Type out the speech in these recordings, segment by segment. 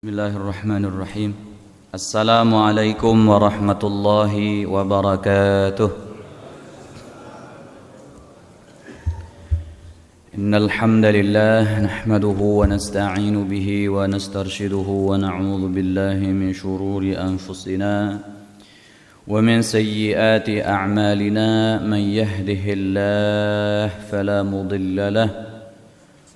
Bismillahirrahmanirrahim. Assalamualaikum warahmatullahi wabarakatuh. Innal hamdalillah nahmaduhu wa nasta'inu bihi wa nastarshiduhu wa na'udzu billahi min shururi anfusina wa min sayyiati a'malina man yahdihillahu fala mudilla lahu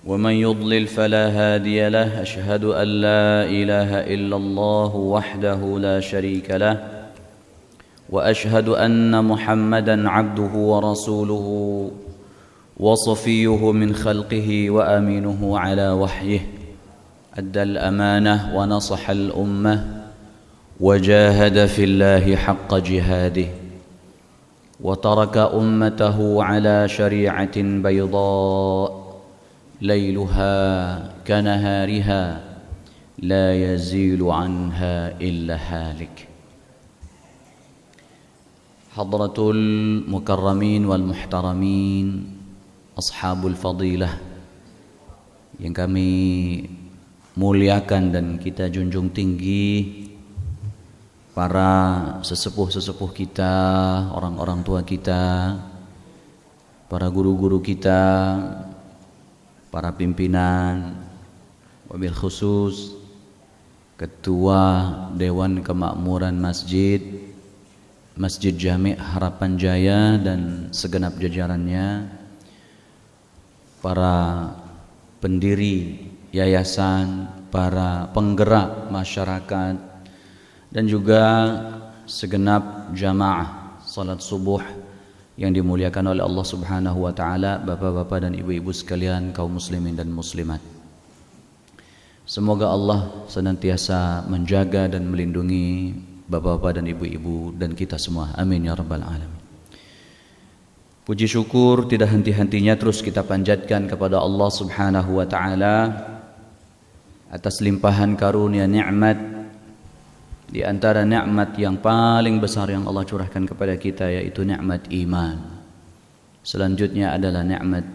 ومن يضلل فلا هادي له أشهد أن لا إله إلا الله وحده لا شريك له وأشهد أن محمدا عبده ورسوله وصفيه من خلقه وأمينه على وحيه أدى الأمانة ونصح الأمة وجاهد في الله حق جهاده وترك أمته على شريعة بيضاء ليلها كنهارها لا يزيل عنها إلا هالك. حضرة المكرمين والمحترمين أصحاب الفضيلة yang kami muliakan dan kita junjung tinggi, para sesepuh-sesepuh kita, orang-orang tua kita, para guru-guru kita, para pimpinan, wabil khusus Ketua Dewan Kemakmuran Masjid Jami' Harapan Jaya dan segenap jajarannya, para pendiri yayasan, para penggerak masyarakat, dan juga segenap jamaah salat subuh yang dimuliakan oleh Allah Subhanahu wa taala, bapak-bapak dan ibu-ibu sekalian, kaum muslimin dan muslimat. Semoga Allah senantiasa menjaga dan melindungi bapak-bapak dan ibu-ibu dan kita semua. Amin ya rabbal alamin. Puji syukur tidak henti-hentinya terus kita panjatkan kepada Allah Subhanahu wa taala atas limpahan karunia nikmat. Di antara nikmat yang paling besar yang Allah curahkan kepada kita yaitu nikmat iman. Selanjutnya adalah nikmat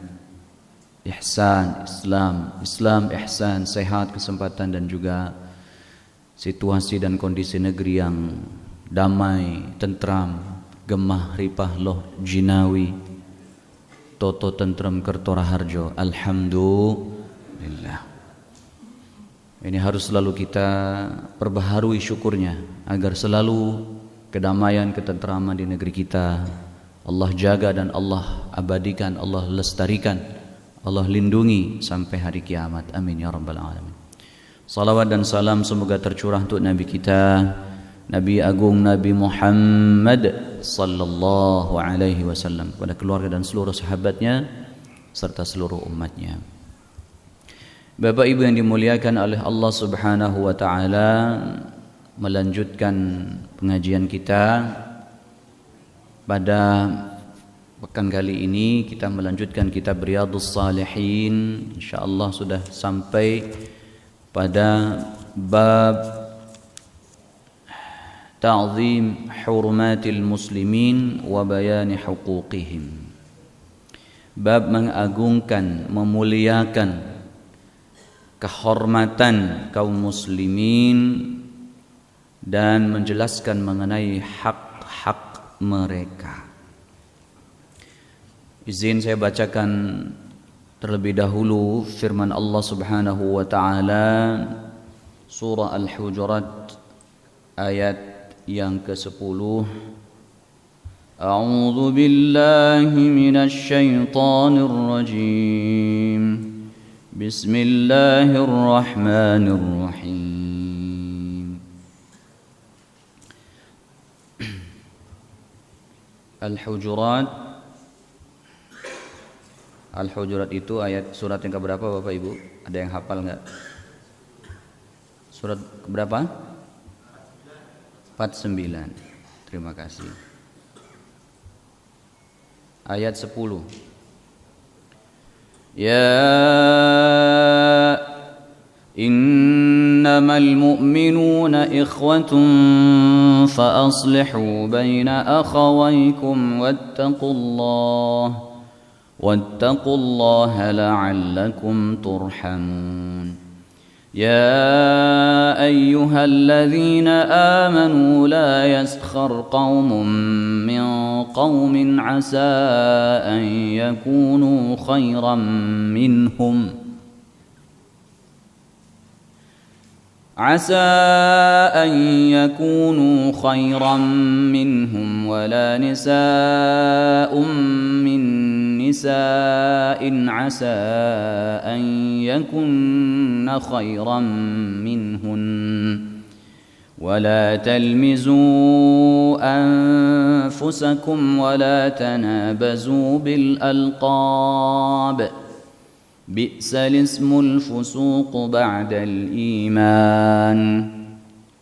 ihsan, Islam, ihsan, sehat, kesempatan dan juga situasi dan kondisi negeri yang damai, tentram, gemah, ripah, loh, jinawi, toto tentrem kertora harjo. Alhamdulillah. Ini harus selalu kita perbaharui syukurnya agar selalu kedamaian, ketentraman di negeri kita Allah jaga dan Allah abadikan, Allah lestarikan, Allah lindungi sampai hari kiamat. Amin ya rabbal alamin. Salawat dan salam semoga tercurah untuk Nabi kita, Nabi Agung Nabi Muhammad sallallahu alaihi wasallam, kepada keluarga dan seluruh sahabatnya serta seluruh umatnya. Bapak Ibu yang dimuliakan oleh Allah Subhanahu wa taala, melanjutkan pengajian kita pada pekan kali ini. Kita melanjutkan kitab Riyadhus Shalihin. Insyaallah sudah sampai pada bab ta'zim hurumatil muslimin wa bayani huquqihim. Bab mengagungkan, memuliakan kehormatan kaum muslimin dan menjelaskan mengenai hak-hak mereka. Izin saya bacakan terlebih dahulu firman Allah Subhanahu wa taala surah Al-Hujurat ayat yang ke-10. A'udzu billahi minasy syaithanir rajim. Bismillahirrahmanirrahim. Al-Hujurat itu ayat surat yang keberapa Bapak Ibu? Ada yang hafal enggak? Surat keberapa? 49. Terima kasih. Ayat 10. Ya innamal mu'minuna ikhwatun fa aslihu baina akhawaykum wattaqullaha la'allakum turhamun. يا أيها الذين آمنوا لا يسخر قوم من قوم عسى أن يكونوا خيرا منهم ولا نساء من نساء عسى أن يكن خيرا منهن ولا تلمزوا أنفسكم ولا تنابزوا بالألقاب بئس الاسم الفسوق بعد الإيمان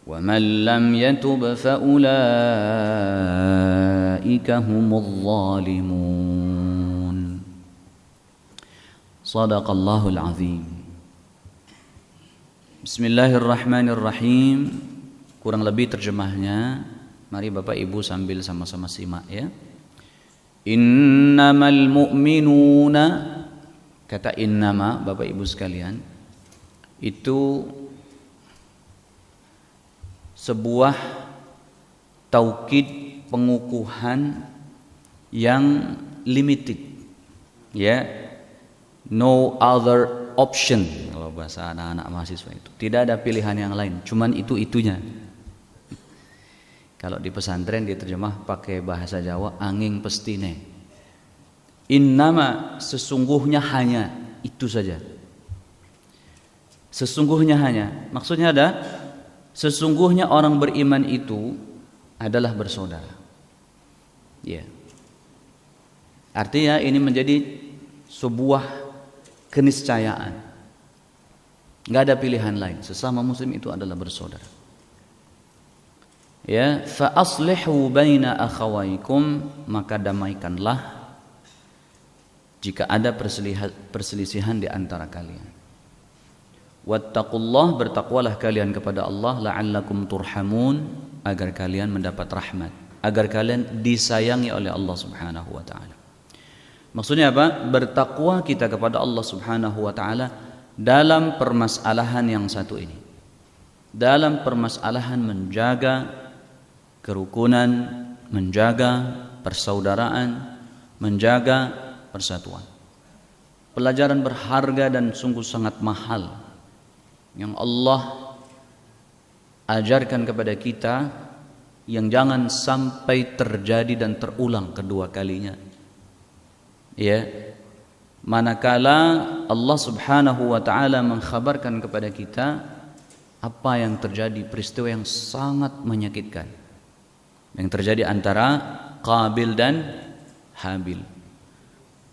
ومن لم يتب فأولئك هم الظالمون صدق الله العظيم. Bismillahirrahmanirrahim. Kurang lebih terjemahnya, mari Bapak Ibu sambil sama-sama simak ya. Innamal mu'minuna, kata innama Bapak Ibu sekalian, itu sebuah taukid pengukuhan yang limited ya, no other option kalau bahasa anak-anak mahasiswa itu, tidak ada pilihan yang lain, cuman itunya. Kalau di pesantren diterjemah pakai bahasa Jawa, angin pestine. Innama, sesungguhnya hanya, itu saja. Sesungguhnya hanya, maksudnya ada, sesungguhnya orang beriman itu adalah bersaudara. Ya. Artinya ini menjadi sebuah keniscayaan. Enggak ada pilihan lain. Sesama muslim itu adalah bersaudara. Ya, fa aslihu baina akhawaykum, maka damaikanlah jika ada perselisihan di antara kalian. Wattaqullah, bertakwalah kalian kepada Allah, la'allakum turhamun, agar kalian mendapat rahmat, agar kalian disayangi oleh Allah Subhanahu wa taala. Maksudnya apa? Bertakwa kita kepada Allah Subhanahu wa taala dalam permasalahan yang satu ini. Dalam permasalahan menjaga kerukunan, menjaga persaudaraan, menjaga persatuan. Pelajaran berharga dan sungguh sangat mahal yang Allah ajarkan kepada kita, yang jangan sampai terjadi dan terulang kedua kalinya. Ya, manakala Allah Subhanahu wa taala mengkhabarkan kepada kita apa yang terjadi, peristiwa yang sangat menyakitkan yang terjadi antara Qabil dan Habil.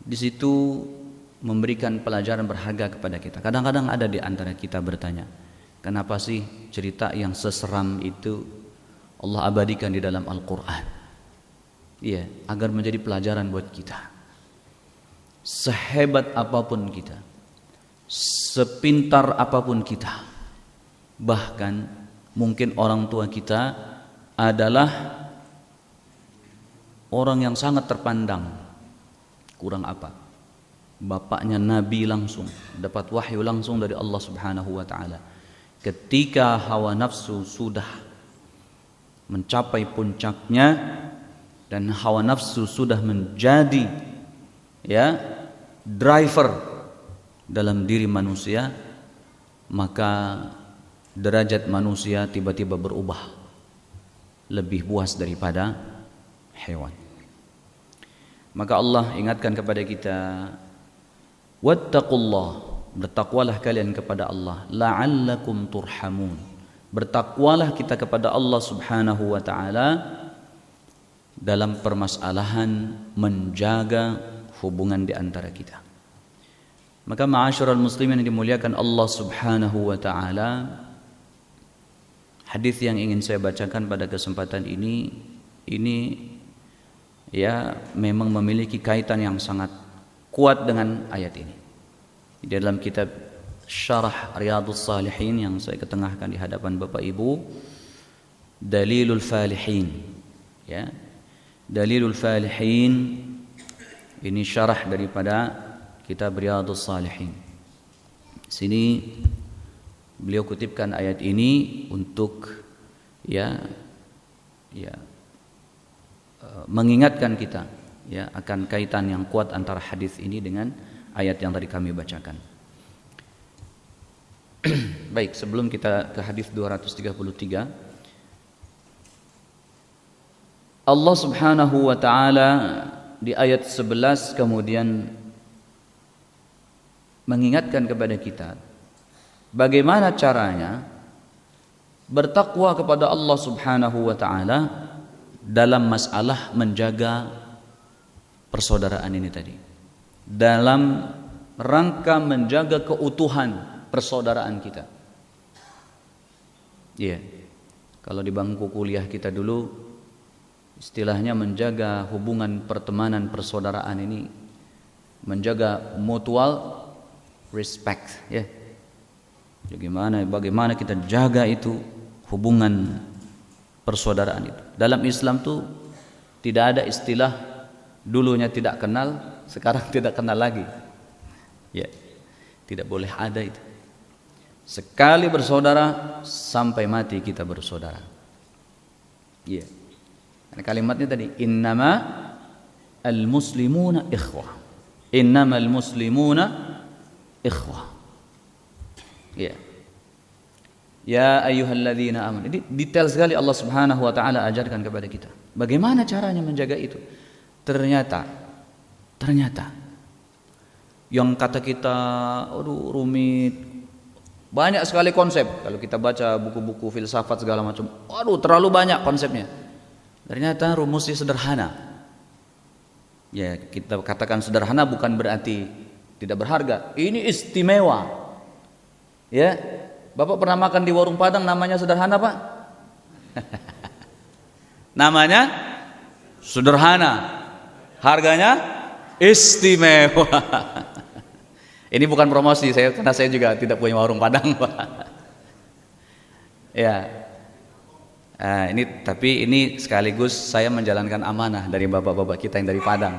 Di situ memberikan pelajaran berharga kepada kita. Kadang-kadang ada di antara kita bertanya, kenapa sih cerita yang seseram itu Allah abadikan di dalam Al-Quran? Iya, agar menjadi pelajaran buat kita. Sehebat apapun kita, sepintar apapun kita, bahkan mungkin orang tua kita adalah orang yang sangat terpandang, kurang apa? Bapaknya Nabi langsung, dapat wahyu langsung dari Allah Subhanahu wa taala. Ketika hawa nafsu sudah mencapai puncaknya dan hawa nafsu sudah menjadi ya driver dalam diri manusia, maka derajat manusia tiba-tiba berubah, lebih buas daripada hewan. Maka Allah ingatkan kepada kita, wattaqullah, bertakwalah kalian kepada Allah, la'allakum turhamun, bertakwalah kita kepada Allah Subhanahu wa taala dalam permasalahan menjaga hubungan di antara kita. Maka ma'asyiral muslimin yang dimuliakan Allah Subhanahu wa taala, hadis yang ingin saya bacakan pada kesempatan ini ya memang memiliki kaitan yang sangat kuat dengan ayat ini. Di dalam kitab Syarah Riyadhus Shalihin yang saya ketengahkan di hadapan Bapak Ibu, Dalilul Falihin, ya, Dalilul Falihin ini syarah daripada kitab Riyadhus Shalihin. Sini Beliau kutipkan ayat ini untuk mengingatkan kita akan kaitan yang kuat antara hadis ini dengan ayat yang tadi kami bacakan. Baik, sebelum kita ke hadis 233, Allah Subhanahu wa taala di ayat 11 kemudian mengingatkan kepada kita bagaimana caranya bertakwa kepada Allah Subhanahu wa taala dalam masalah menjaga persaudaraan ini tadi, dalam rangka menjaga keutuhan persaudaraan kita. Kalau di bangku kuliah kita dulu istilahnya menjaga hubungan pertemanan persaudaraan ini, menjaga mutual respect, Bagaimana kita jaga itu hubungan persaudaraan itu. Dalam Islam tuh tidak ada istilah dulunya tidak kenal, sekarang tidak kenal lagi. Tidak boleh ada itu. Sekali bersaudara sampai mati kita bersaudara. Karena kalimatnya tadi innama al-muslimuna ikhwah. Innamal muslimuna ikhwah. Ya ayyuhalladzina amanu. Ini detail sekali Allah Subhanahu wa taala ajarkan kepada kita. Bagaimana caranya menjaga itu? Ternyata yang kata kita rumit, banyak sekali konsep. Kalau kita baca buku-buku filsafat segala macam, terlalu banyak konsepnya. Ternyata rumusnya sederhana. Kita katakan sederhana bukan berarti tidak berharga. Ini istimewa. Bapak pernah makan di warung Padang namanya sederhana, Pak? Namanya sederhana. Harganya istimewa. Ini bukan promosi saya, karena saya juga tidak punya warung Padang, Pak. Tapi ini sekaligus saya menjalankan amanah dari bapak-bapak kita yang dari Padang.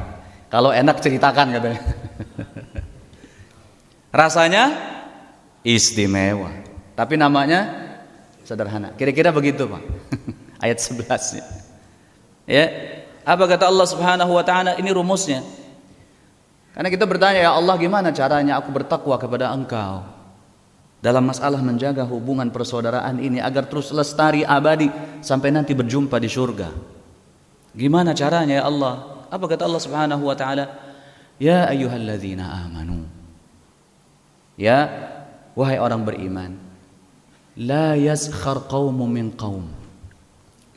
Kalau enak ceritakan katanya. Rasanya istimewa, tapi namanya sederhana. Kira-kira begitu, Pak. Ayat 11-nya. Apa kata Allah Subhanahu wa taala? Ini rumusnya. Karena kita bertanya, ya Allah, gimana caranya aku bertakwa kepada Engkau dalam masalah menjaga hubungan persaudaraan ini agar terus lestari abadi sampai nanti berjumpa di surga. Gimana caranya ya Allah? Apa kata Allah Subhanahu wa taala? Ya ayyuhalladzina amanu. Wahai orang beriman, la yaskhar qaumun min qaum.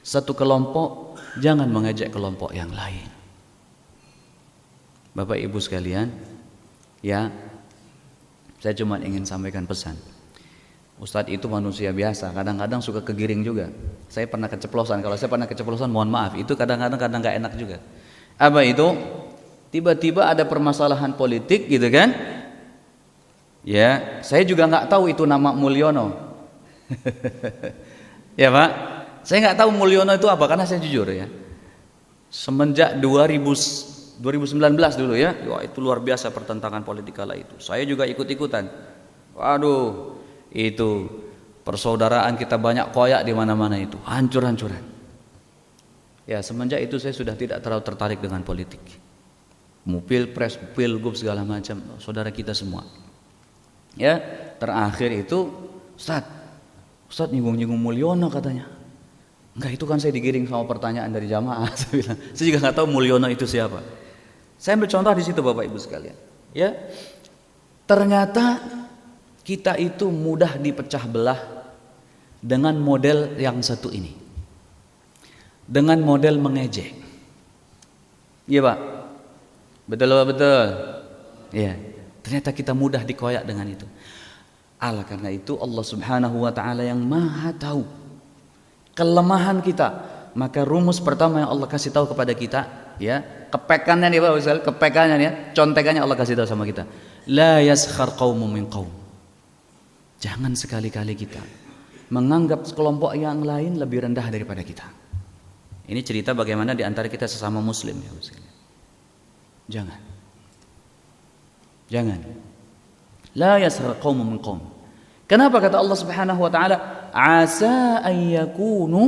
Satu kelompok jangan mengejek kelompok yang lain. Bapak Ibu sekalian, saya cuma ingin sampaikan pesan. Ustadz itu manusia biasa, kadang-kadang suka kegiring juga. Saya pernah keceplosan. Kalau saya pernah keceplosan, mohon maaf. Itu kadang-kadang gak enak juga. Apa itu? Tiba-tiba ada permasalahan politik gitu kan? Saya juga nggak tahu itu nama Mulyono. Pak, saya nggak tahu Mulyono itu apa, karena saya jujur semenjak 2019 dulu itu luar biasa pertentangan politik kala itu. Saya juga ikut-ikutan. Waduh, itu persaudaraan kita banyak koyak di mana-mana itu, hancur-hancuran. Semenjak itu saya sudah tidak terlalu tertarik dengan politik. Pilpres, pilgub segala macam, saudara kita semua. Terakhir itu Ustadz nyinggung Mulyono katanya. Enggak, itu kan saya digiring sama pertanyaan dari jamaah. Saya bilang, saya juga nggak tahu Mulyono itu siapa. Saya ambil contoh di situ Bapak Ibu sekalian. Ternyata kita itu mudah dipecah belah dengan model yang satu ini. Dengan model mengejek. Iya Pak? Betul. Ternyata kita mudah dikoyak dengan itu. Karena itu Allah Subhanahu wa taala yang Maha tahu kelemahan kita. Maka rumus pertama yang Allah kasih tahu kepada kita, kepekannya nih Pak, contekannya Allah kasih tahu sama kita. La yaskhar qaumun min qaum. Jangan sekali-kali kita menganggap kelompok yang lain lebih rendah daripada kita. Ini cerita bagaimana di antara kita sesama muslim Jangan. La yaskhar qaumun min qaum. Kenapa kata Allah Subhanahu wa taala, asa ayyakunu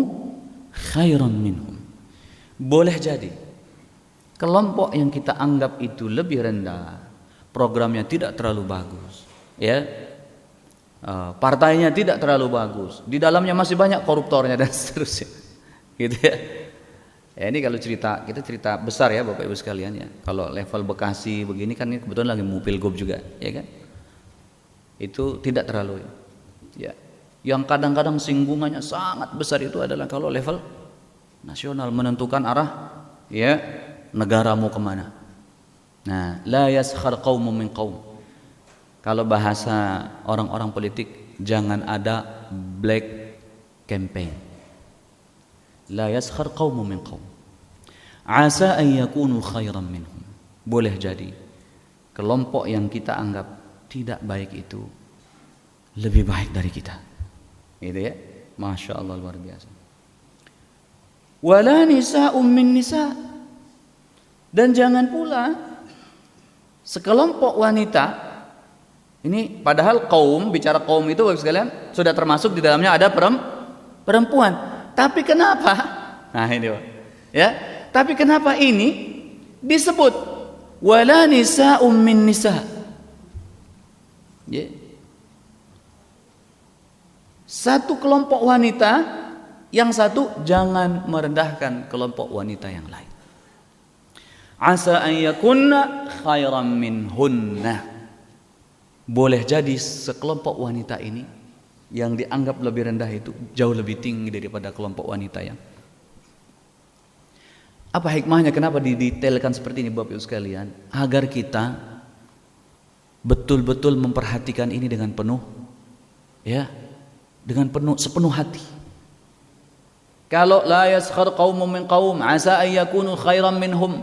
khairan minhum. Boleh jadi kelompok yang kita anggap itu lebih rendah, programnya tidak terlalu bagus, ya, partainya tidak terlalu bagus, di dalamnya masih banyak koruptornya dan seterusnya, gitu ya. Ya ini kalau kita cerita besar ya Bapak Ibu sekalian ya. Kalau level Bekasi begini kan ini kebetulan lagi mau pilgub juga, ya kan? Itu tidak terlalu ya. Yang kadang-kadang singgungannya sangat besar itu adalah kalau level nasional, menentukan arah ya negara mau kemana. Nah, la yaskhar qaumun min qaum. Kalau bahasa orang-orang politik, jangan ada black campaign. La yaskhar qaumun min qaum. Asa an yakunu khairan minhum. Boleh jadi kelompok yang kita anggap tidak baik itu lebih baik dari kita. Gitu ya. Masya Allah, luar biasa. Wala nisa'um min nisa'. Dan jangan pula sekelompok wanita, ini padahal kaum, bicara kaum itu Bapak sekalian sudah termasuk di dalamnya ada perempuan. Tapi kenapa? Nah ini Pak. Ya, tapi kenapa ini disebut wala nisa'um min nisa'? Ya. Satu kelompok wanita, yang satu jangan merendahkan kelompok wanita yang lain. Asa an yakunna khairan minhunna. Boleh jadi sekelompok wanita ini yang dianggap lebih rendah itu jauh lebih tinggi daripada kelompok wanita yang. Apa hikmahnya kenapa didetailkan seperti ini Bapak Ibu sekalian? Agar kita betul-betul memperhatikan ini dengan penuh ya, dengan sepenuh hati. Kalau la yaskhar qaumun min qaum asa ay yakunu khairan minhum,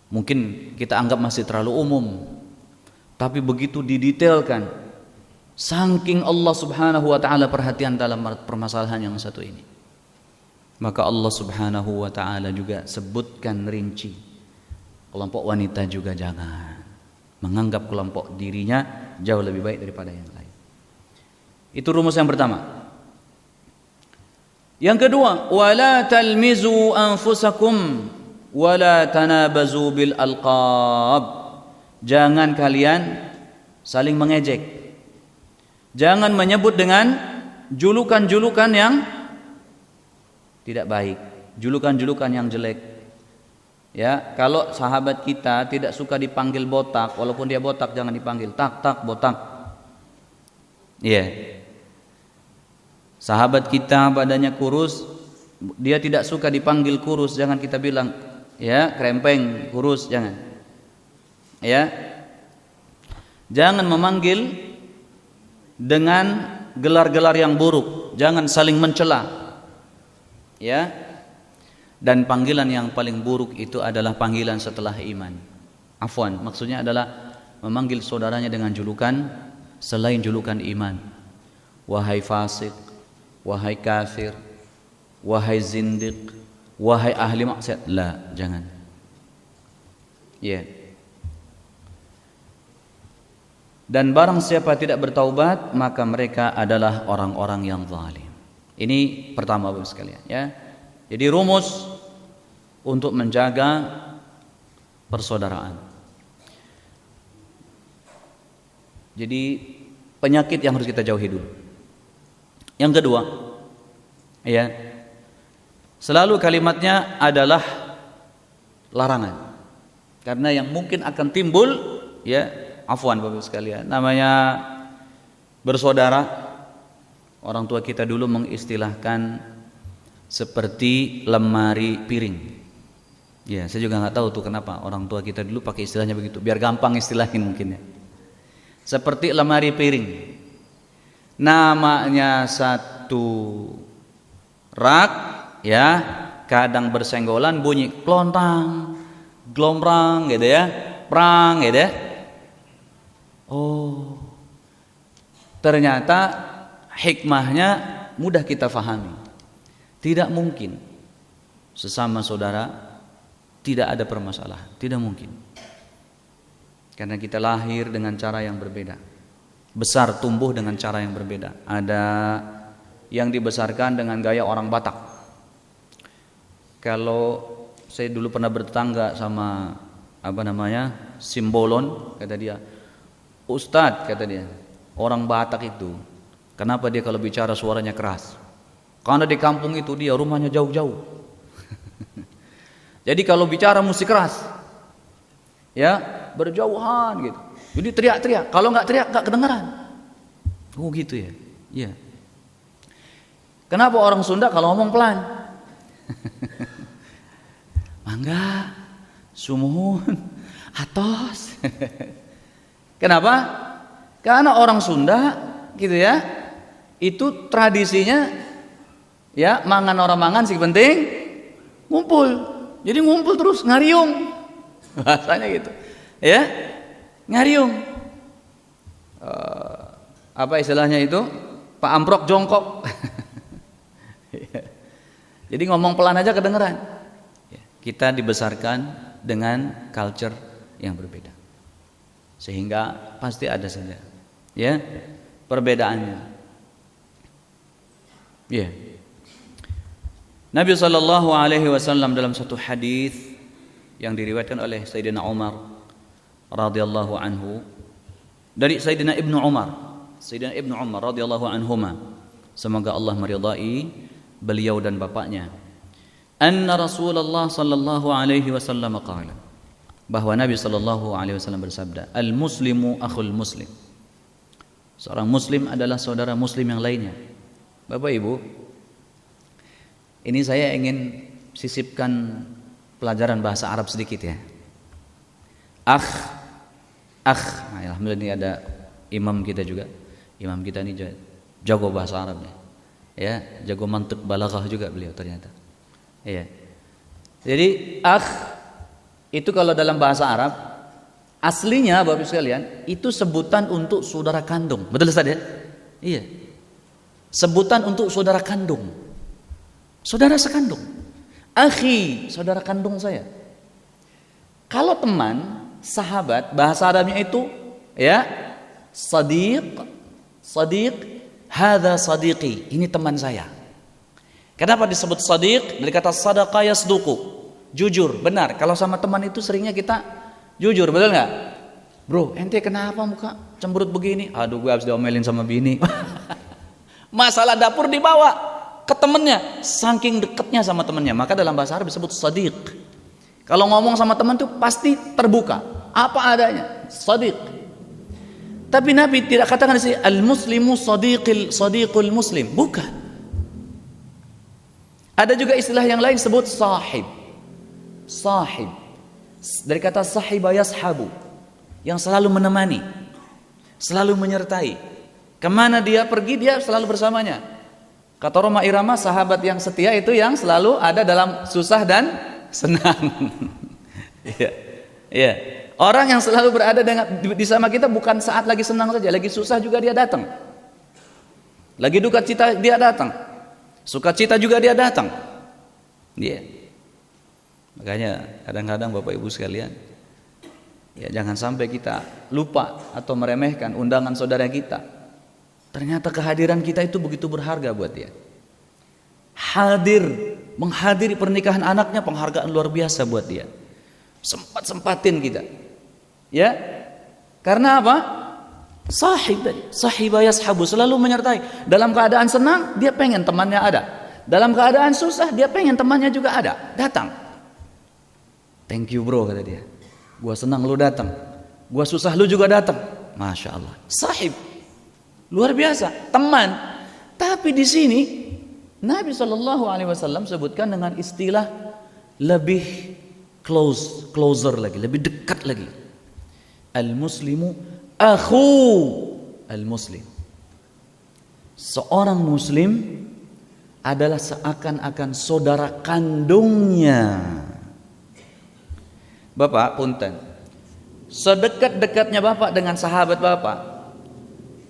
mungkin kita anggap masih terlalu umum. Tapi begitu didetailkan, saking Allah Subhanahu wa taala perhatian dalam permasalahan yang satu ini, maka Allah Subhanahu wa taala juga sebutkan rinci. Kelompok wanita juga jangan menganggap kelompok dirinya jauh lebih baik daripada yang lain. Itu rumus yang pertama. Yang kedua, wala talmizu anfusakum wala tanabazu bil alqab. Jangan kalian saling mengejek. Jangan menyebut dengan julukan-julukan yang tidak baik, julukan-julukan yang jelek. Ya, kalau sahabat kita tidak suka dipanggil botak, walaupun dia botak jangan dipanggil tak botak. Iya. Yeah. Sahabat kita badannya kurus, dia tidak suka dipanggil kurus, jangan kita bilang ya krempeng, kurus, jangan. Ya. Jangan memanggil dengan gelar-gelar yang buruk, jangan saling mencela. Ya. Dan panggilan yang paling buruk itu adalah panggilan setelah iman. Afwan, maksudnya adalah memanggil saudaranya dengan julukan selain julukan iman. Wahai fasik, wahai kafir, wahai zindiq, wahai ahli maksiat. La, jangan. Ya. Dan barang siapa tidak bertaubat, maka mereka adalah orang-orang yang zalim. Ini pertama Bapak sekalian, ya. Jadi rumus untuk menjaga persaudaraan. Jadi penyakit yang harus kita jauhi dulu. Yang kedua, ya, selalu kalimatnya adalah larangan. Karena yang mungkin akan timbul, ya, afwan Bapak sekalian, namanya bersaudara. Orang tua kita dulu mengistilahkan seperti lemari piring. Ya, saya juga nggak tahu tuh kenapa orang tua kita dulu pakai istilahnya begitu, biar gampang istilahin mungkin ya. Seperti lemari piring. Namanya satu rak, ya, kadang bersenggolan bunyi klontang, glomrang gitu ya, prang gitu ya. Oh, ternyata hikmahnya mudah kita fahami. Tidak mungkin sesama saudara tidak ada permasalahan, tidak mungkin. Karena kita lahir dengan cara yang berbeda. besar tumbuh dengan cara yang berbeda. Ada yang dibesarkan dengan gaya orang Batak. Kalau saya dulu pernah bertetangga sama Simbolon, kata dia, Ustadz, kata dia, orang Batak itu kenapa dia kalau bicara suaranya keras? Karena di kampung itu dia rumahnya jauh-jauh. Jadi kalau bicara mesti keras, ya berjauhan gitu. Jadi teriak-teriak. Kalau nggak teriak nggak kedengaran. Oh gitu ya. Iya. Kenapa orang Sunda kalau ngomong pelan? Mangga, sumuhun, atos. Kenapa? Karena orang Sunda gitu ya, itu tradisinya ya mangan orang mangan sih penting ngumpul. Jadi ngumpul terus ngariung. Bahasanya gitu. Ya. Ngariung. Apa istilahnya itu? Pak Amprok jongkok. Jadi ngomong pelan aja kedengeran. Kita dibesarkan dengan culture yang berbeda, sehingga pasti ada saja ya perbedaannya. Ya. Nabi SAW dalam satu hadis yang diriwayatkan oleh Sayyidina Umar radhiyallahu anhu dari Sayyidina Ibnu Umar radhiyallahu anhuma, semoga Allah meridai beliau dan bapaknya, anna Rasulullah sallallahu alaihi wasallam qala, bahwa Nabi sallallahu alaihi wasallam bersabda, al muslimu akhul muslim, seorang muslim adalah saudara muslim yang lainnya. Bapak Ibu, ini saya ingin sisipkan pelajaran bahasa Arab sedikit ya. Nah, alhamdulillah ini ada imam kita juga. Imam kita ini jago bahasa Arab ya, jago mantiq balaghah juga beliau ternyata. Iya. Jadi itu kalau dalam bahasa Arab aslinya Bapak Ibu sekalian itu sebutan untuk saudara kandung. Betul Ustaz ya? Iya. Sebutan untuk saudara kandung. Saudara sekandung. Akhi, saudara kandung saya. Kalau teman, sahabat, bahasa Arabnya itu ya sadiq, hadza sadiqi, ini teman saya. Kenapa disebut sadiq? Dari kata sadaqa yasduqu, jujur, benar. Kalau sama teman itu seringnya kita jujur, betul nggak? Bro, ente kenapa muka cemberut begini? Aduh, gue habis diomelin sama bini. Masalah dapur dibawa ke temennya, saking dekatnya sama temennya. Maka dalam bahasa Arab disebut sadiq. Kalau ngomong sama teman tuh pasti terbuka, apa adanya, sadiq. Tapi Nabi tidak katakan di sini al-muslimu sadiqul muslim, bukan. Ada juga istilah yang lain sebut sahib. Sahib dari kata sahiba yashabu, yang selalu menemani, selalu menyertai. Kemana dia pergi dia selalu bersamanya. Kata Roma Irama, sahabat yang setia itu yang selalu ada dalam susah dan senang. Iya. Orang yang selalu berada di sama kita bukan saat lagi senang saja, lagi susah juga dia datang. Lagi duka cita dia datang. Sukacita juga dia datang. Iya. Makanya kadang-kadang Bapak Ibu sekalian, ya jangan sampai kita lupa atau meremehkan undangan saudara kita. Ternyata kehadiran kita itu begitu berharga buat dia. Menghadiri pernikahan anaknya penghargaan luar biasa buat dia. Sempat-sempatin kita. Ya. Karena apa? Sahibah yashabu, selalu menyertai. Dalam keadaan senang dia pengen temannya ada. Dalam keadaan susah dia pengen temannya juga ada, datang. Thank you bro, kata dia. Gua senang lu datang. Gua susah lu juga datang. Masya Allah. Sahib. Luar biasa, teman. Tapi di sini Nabi SAW sebutkan dengan istilah lebih closer lagi, lebih dekat lagi. Al-muslimu akhu al-muslim. Seorang muslim adalah seakan-akan saudara kandungnya. Bapak, punten. Sedekat-dekatnya Bapak dengan sahabat Bapak.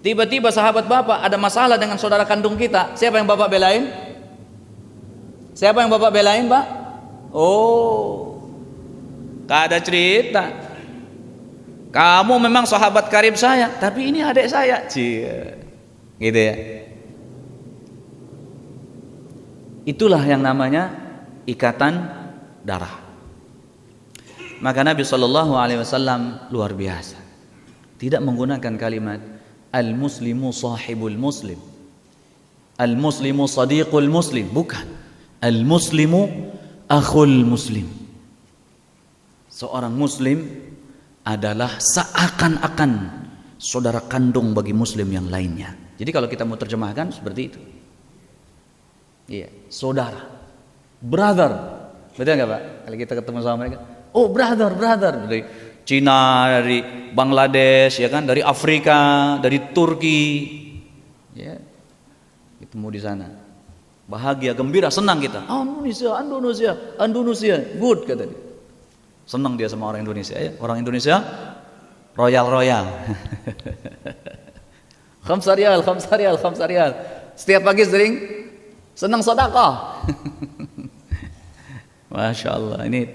Tiba-tiba sahabat Bapak ada masalah dengan saudara kandung kita. Siapa yang Bapak belain? Siapa yang Bapak belain, Pak? Oh, gak ada cerita. Kamu memang sahabat karib saya, tapi ini adik saya. Gitu ya. Itulah yang namanya ikatan darah. Maka Nabi SAW luar biasa, tidak menggunakan kalimat al-muslimu sahibul muslim, al-muslimu sadiqul muslim, bukan. Al-muslimu akhul muslim. Seorang muslim adalah seakan-akan saudara kandung bagi muslim yang lainnya. Jadi kalau kita mau terjemahkan seperti itu. Iya, saudara, brother. Betul enggak, Pak? Kalau kita ketemu sama mereka, oh brother, dari Cina, dari Bangladesh, ya kan, dari Afrika, dari Turki, ya, ketemu di sana, bahagia, gembira, senang kita. Indonesia, good kata dia. Senang dia sama orang Indonesia, ya. Orang Indonesia, royal. Khamsa riyal. Setiap pagi sering senang sedekah. Masya Allah, ini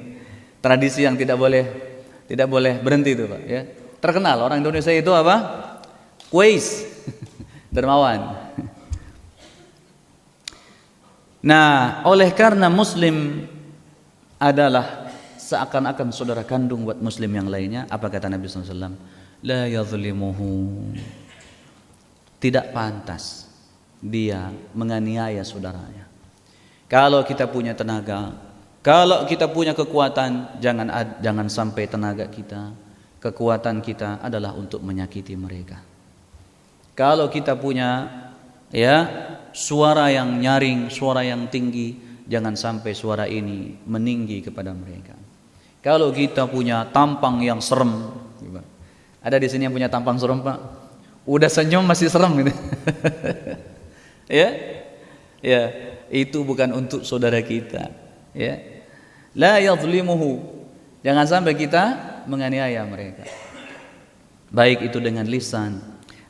tradisi yang tidak boleh berhenti itu, Pak. Ya. Terkenal orang Indonesia itu apa? Kuis, dermawan. Nah, oleh karena Muslim adalah seakan-akan saudara kandung buat Muslim yang lainnya, apa kata Nabi SAW? La yadhlimuhu. Tidak pantas dia menganiaya saudaranya. Kalau kita punya tenaga, kalau kita punya kekuatan, jangan sampai tenaga kita, kekuatan kita adalah untuk menyakiti mereka. Kalau kita punya suara yang nyaring, suara yang tinggi, jangan sampai suara ini meninggi kepada mereka. Kalau kita punya tampang yang serem, ada di sini yang punya tampang serem, Pak? Udah senyum masih serem gitu. Ya, itu bukan untuk saudara kita. Ya. La yadhlimuhu. Jangan sampai kita menganiaya mereka. Baik itu dengan lisan,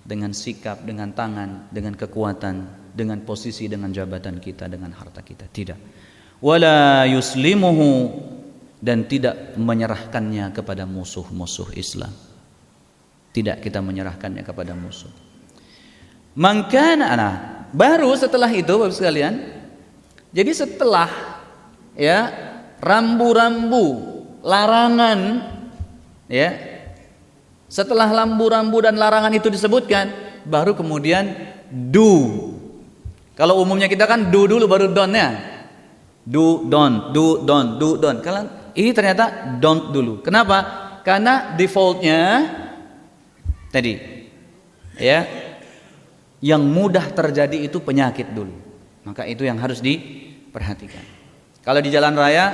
dengan sikap, dengan tangan, dengan kekuatan, dengan posisi, dengan jabatan kita, dengan harta kita. Tidak. Wala yuslimuhu, dan tidak menyerahkannya kepada musuh-musuh Islam. Tidak kita menyerahkannya kepada musuh. Baru setelah itu Bapak sekalian, jadi setelah rambu-rambu larangan, setelah rambu-rambu dan larangan itu disebutkan, baru kemudian do. Kalau umumnya kita kan do dulu baru don't ya. Do don't. Kalau ini ternyata don't dulu. Kenapa? Karena defaultnya tadi yang mudah terjadi itu penyakit dulu. Maka itu yang harus diperhatikan. Kalau di jalan raya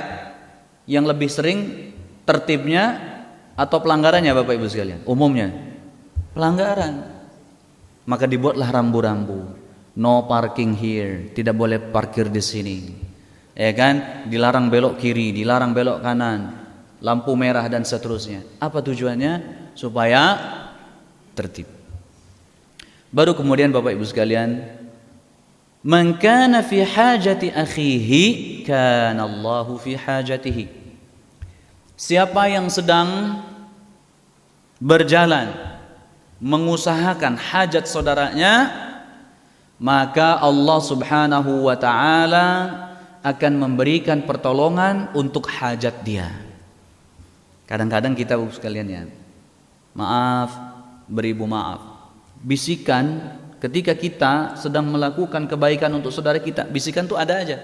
yang lebih sering tertibnya atau pelanggarannya Bapak Ibu sekalian, umumnya pelanggaran. Maka dibuatlah rambu-rambu. No parking here, tidak boleh parkir di sini. Dilarang belok kiri, dilarang belok kanan, lampu merah dan seterusnya. Apa tujuannya? Supaya tertib. Baru kemudian Bapak Ibu sekalian, man kana fi hajati akhihi kana Allahu fi hajatihi. Siapa yang sedang berjalan mengusahakan hajat saudaranya, maka Allah Subhanahu wa taala akan memberikan pertolongan untuk hajat dia. Kadang-kadang kita Bapak sekalian beribu maaf. Bisikan ketika kita sedang melakukan kebaikan untuk saudara kita, bisikan tuh ada aja.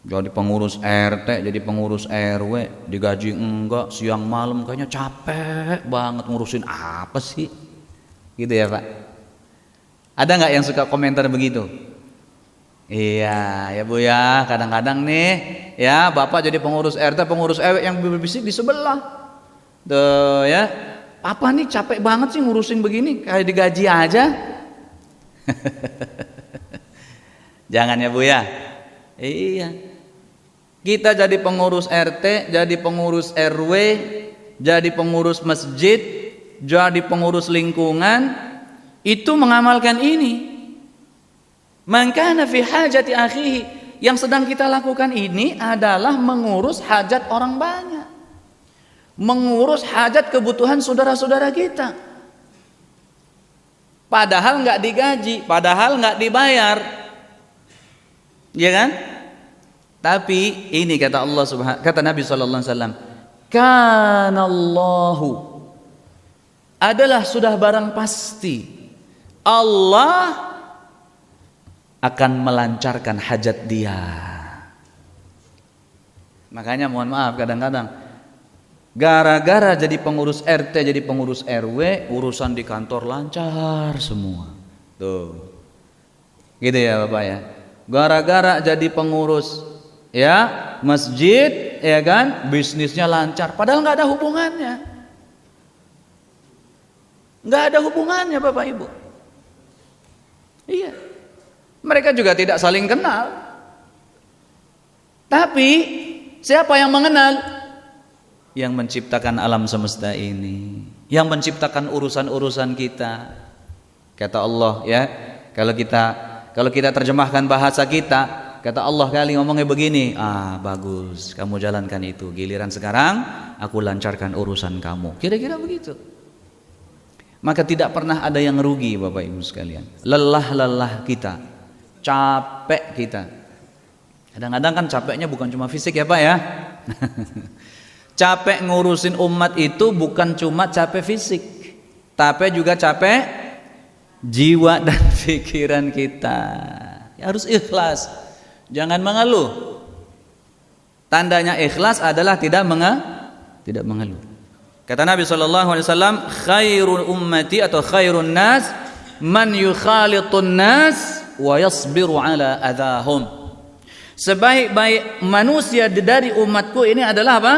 Jadi pengurus RT, jadi pengurus RW, digaji enggak, siang malam kayaknya capek banget ngurusin apa sih? Gitu ya Pak. Ada nggak yang suka komentar begitu? Iya ya Bu ya, kadang-kadang nih Bapak jadi pengurus RT, pengurus RW yang berbisik di sebelah. Tuh apa nih capek banget sih ngurusin begini, kayak digaji aja. Jangan ya Bu ya. Iya. Kita jadi pengurus RT, jadi pengurus RW, jadi pengurus masjid, jadi pengurus lingkungan, itu mengamalkan ini. Man kana fi hajati akhihi, yang sedang kita lakukan ini adalah mengurus hajat orang banyak. mengurus hajat kebutuhan saudara-saudara kita. Padahal nggak digaji, padahal nggak dibayar, ya kan? Tapi ini kata Allah kata Nabi Sallallahu Alaihi Wasallam, kanallahu, adalah sudah barang pasti Allah akan melancarkan hajat dia. Makanya mohon maaf kadang-kadang gara-gara jadi pengurus RT, jadi pengurus RW, urusan di kantor lancar semua. Tuh. Gitu ya Bapak ya. Gara-gara jadi pengurus ya masjid, ya kan, bisnisnya lancar. Padahal nggak ada hubungannya. Nggak ada hubungannya Bapak Ibu. Iya. Mereka juga tidak saling kenal. Tapi siapa yang mengenal? Yang menciptakan alam semesta ini, yang menciptakan urusan-urusan kita. Kata Allah ya, kalau kita terjemahkan bahasa kita, kata Allah kali ngomongnya begini, bagus, kamu jalankan itu. Giliran sekarang aku lancarkan urusan kamu. Kira-kira begitu. Maka tidak pernah ada yang rugi Bapak Ibu sekalian. Lelah kita, capek kita. Kadang-kadang kan capeknya bukan cuma fisik ya Pak ya. Capek ngurusin umat itu bukan cuma capek fisik, tapi juga capek jiwa dan pikiran kita. Ya, harus ikhlas, jangan mengeluh. Tandanya ikhlas adalah tidak mengeluh. Kata Nabi Sallallahu Alaihi Wasallam, khairul ummati atau khairun nas man yukhalitun nas wa yasbiru ala adahum. Sebaik-baik manusia dari umatku ini adalah apa?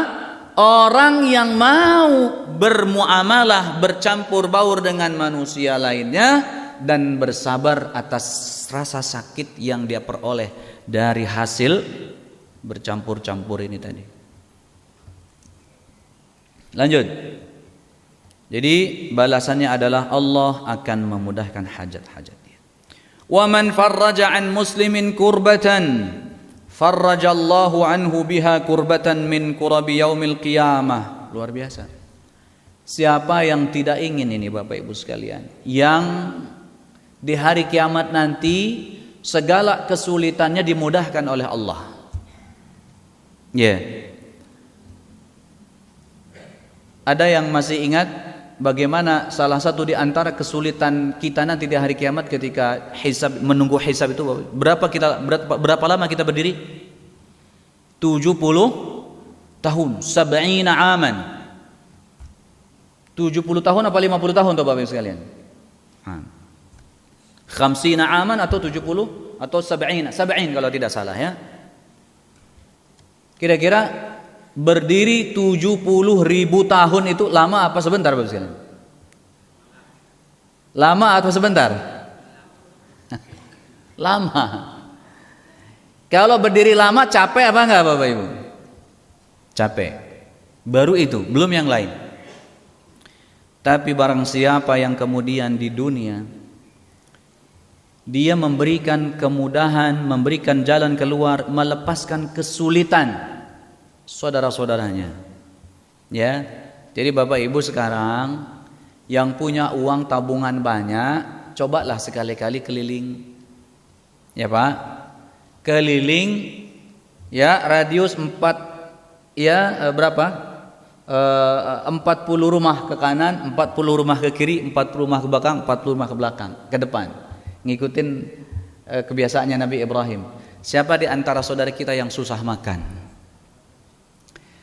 Orang yang mau bermuamalah, bercampur baur dengan manusia lainnya dan bersabar atas rasa sakit yang dia peroleh dari hasil bercampur-campur ini tadi. Lanjut. Jadi balasannya adalah Allah akan memudahkan hajat-hajat dia. Wa man farraja an muslimin kurbatan farrajallahu anhu biha kurbatan min kurabi yaumil qiyamah. Luar biasa. Siapa yang tidak ingin ini Bapak Ibu sekalian, yang di hari kiamat nanti segala kesulitannya dimudahkan oleh Allah. Ya. Ada yang masih ingat bagaimana salah satu di antara kesulitan kita nanti di hari kiamat ketika hisab, menunggu hisab itu berapa lama kita berdiri? 70 tahun, 70 aman. 70 tahun apa 50 tahun tuh Bapak sekalian? 50 aman atau 70 atau 70 kalau tidak salah ya. Kira-kira berdiri 70.000 tahun itu lama apa sebentar Bapak sekalian? Lama atau sebentar? Lama. Kalau berdiri lama capek apa enggak Bapak Ibu? Capek. Baru itu, belum yang lain. Tapi barang siapa yang kemudian di dunia dia memberikan kemudahan, memberikan jalan keluar, melepaskan kesulitan saudara-saudaranya. Ya. Jadi Bapak Ibu sekarang yang punya uang tabungan banyak, cobalah sekali-kali keliling. Ya Pak. Keliling ya radius 4 ya berapa? 40 rumah ke kanan, 40 rumah ke kiri, 40 rumah ke belakang, 40 rumah ke belakang, ke depan. Ngikutin kebiasaannya Nabi Ibrahim. Siapa di antara saudara kita yang susah makan?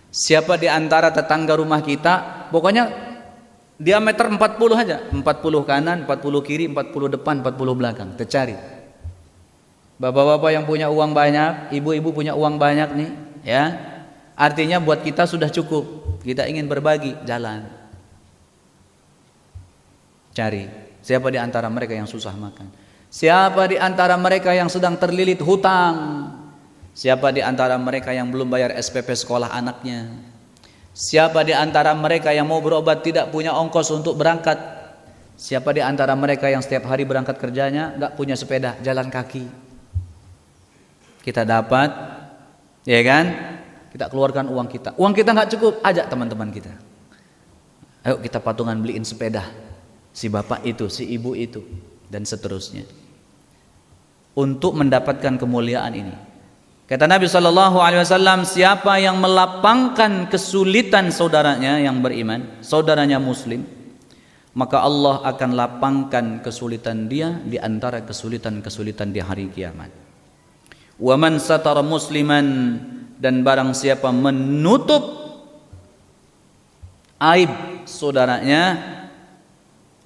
Siapa di antara tetangga rumah kita, pokoknya diameter 40 aja, 40 kanan, 40 kiri, 40 depan, 40 belakang, tercari. Bapak-bapak yang punya uang banyak, ibu-ibu punya uang banyak nih, ya. Artinya buat kita sudah cukup. Kita ingin berbagi, jalan. Cari. Siapa di antara mereka yang susah makan? Siapa di antara mereka yang sedang terlilit hutang? Siapa di antara mereka yang belum bayar SPP sekolah anaknya? Siapa di antara mereka yang mau berobat tidak punya ongkos untuk berangkat? Siapa di antara mereka yang setiap hari berangkat kerjanya gak punya sepeda, jalan kaki? Kita dapat, ya kan? kita keluarkan uang kita. Uang kita nggak cukup, ajak teman-teman kita. Ayo kita patungan beliin sepeda. Si bapak itu, si ibu itu, dan seterusnya. Untuk mendapatkan kemuliaan ini. Kata Nabi SAW, siapa yang melapangkan kesulitan saudaranya yang beriman, saudaranya muslim, maka Allah akan lapangkan kesulitan dia di antara kesulitan-kesulitan di hari kiamat. Wa man satara musliman, dan barang siapa menutup aib saudaranya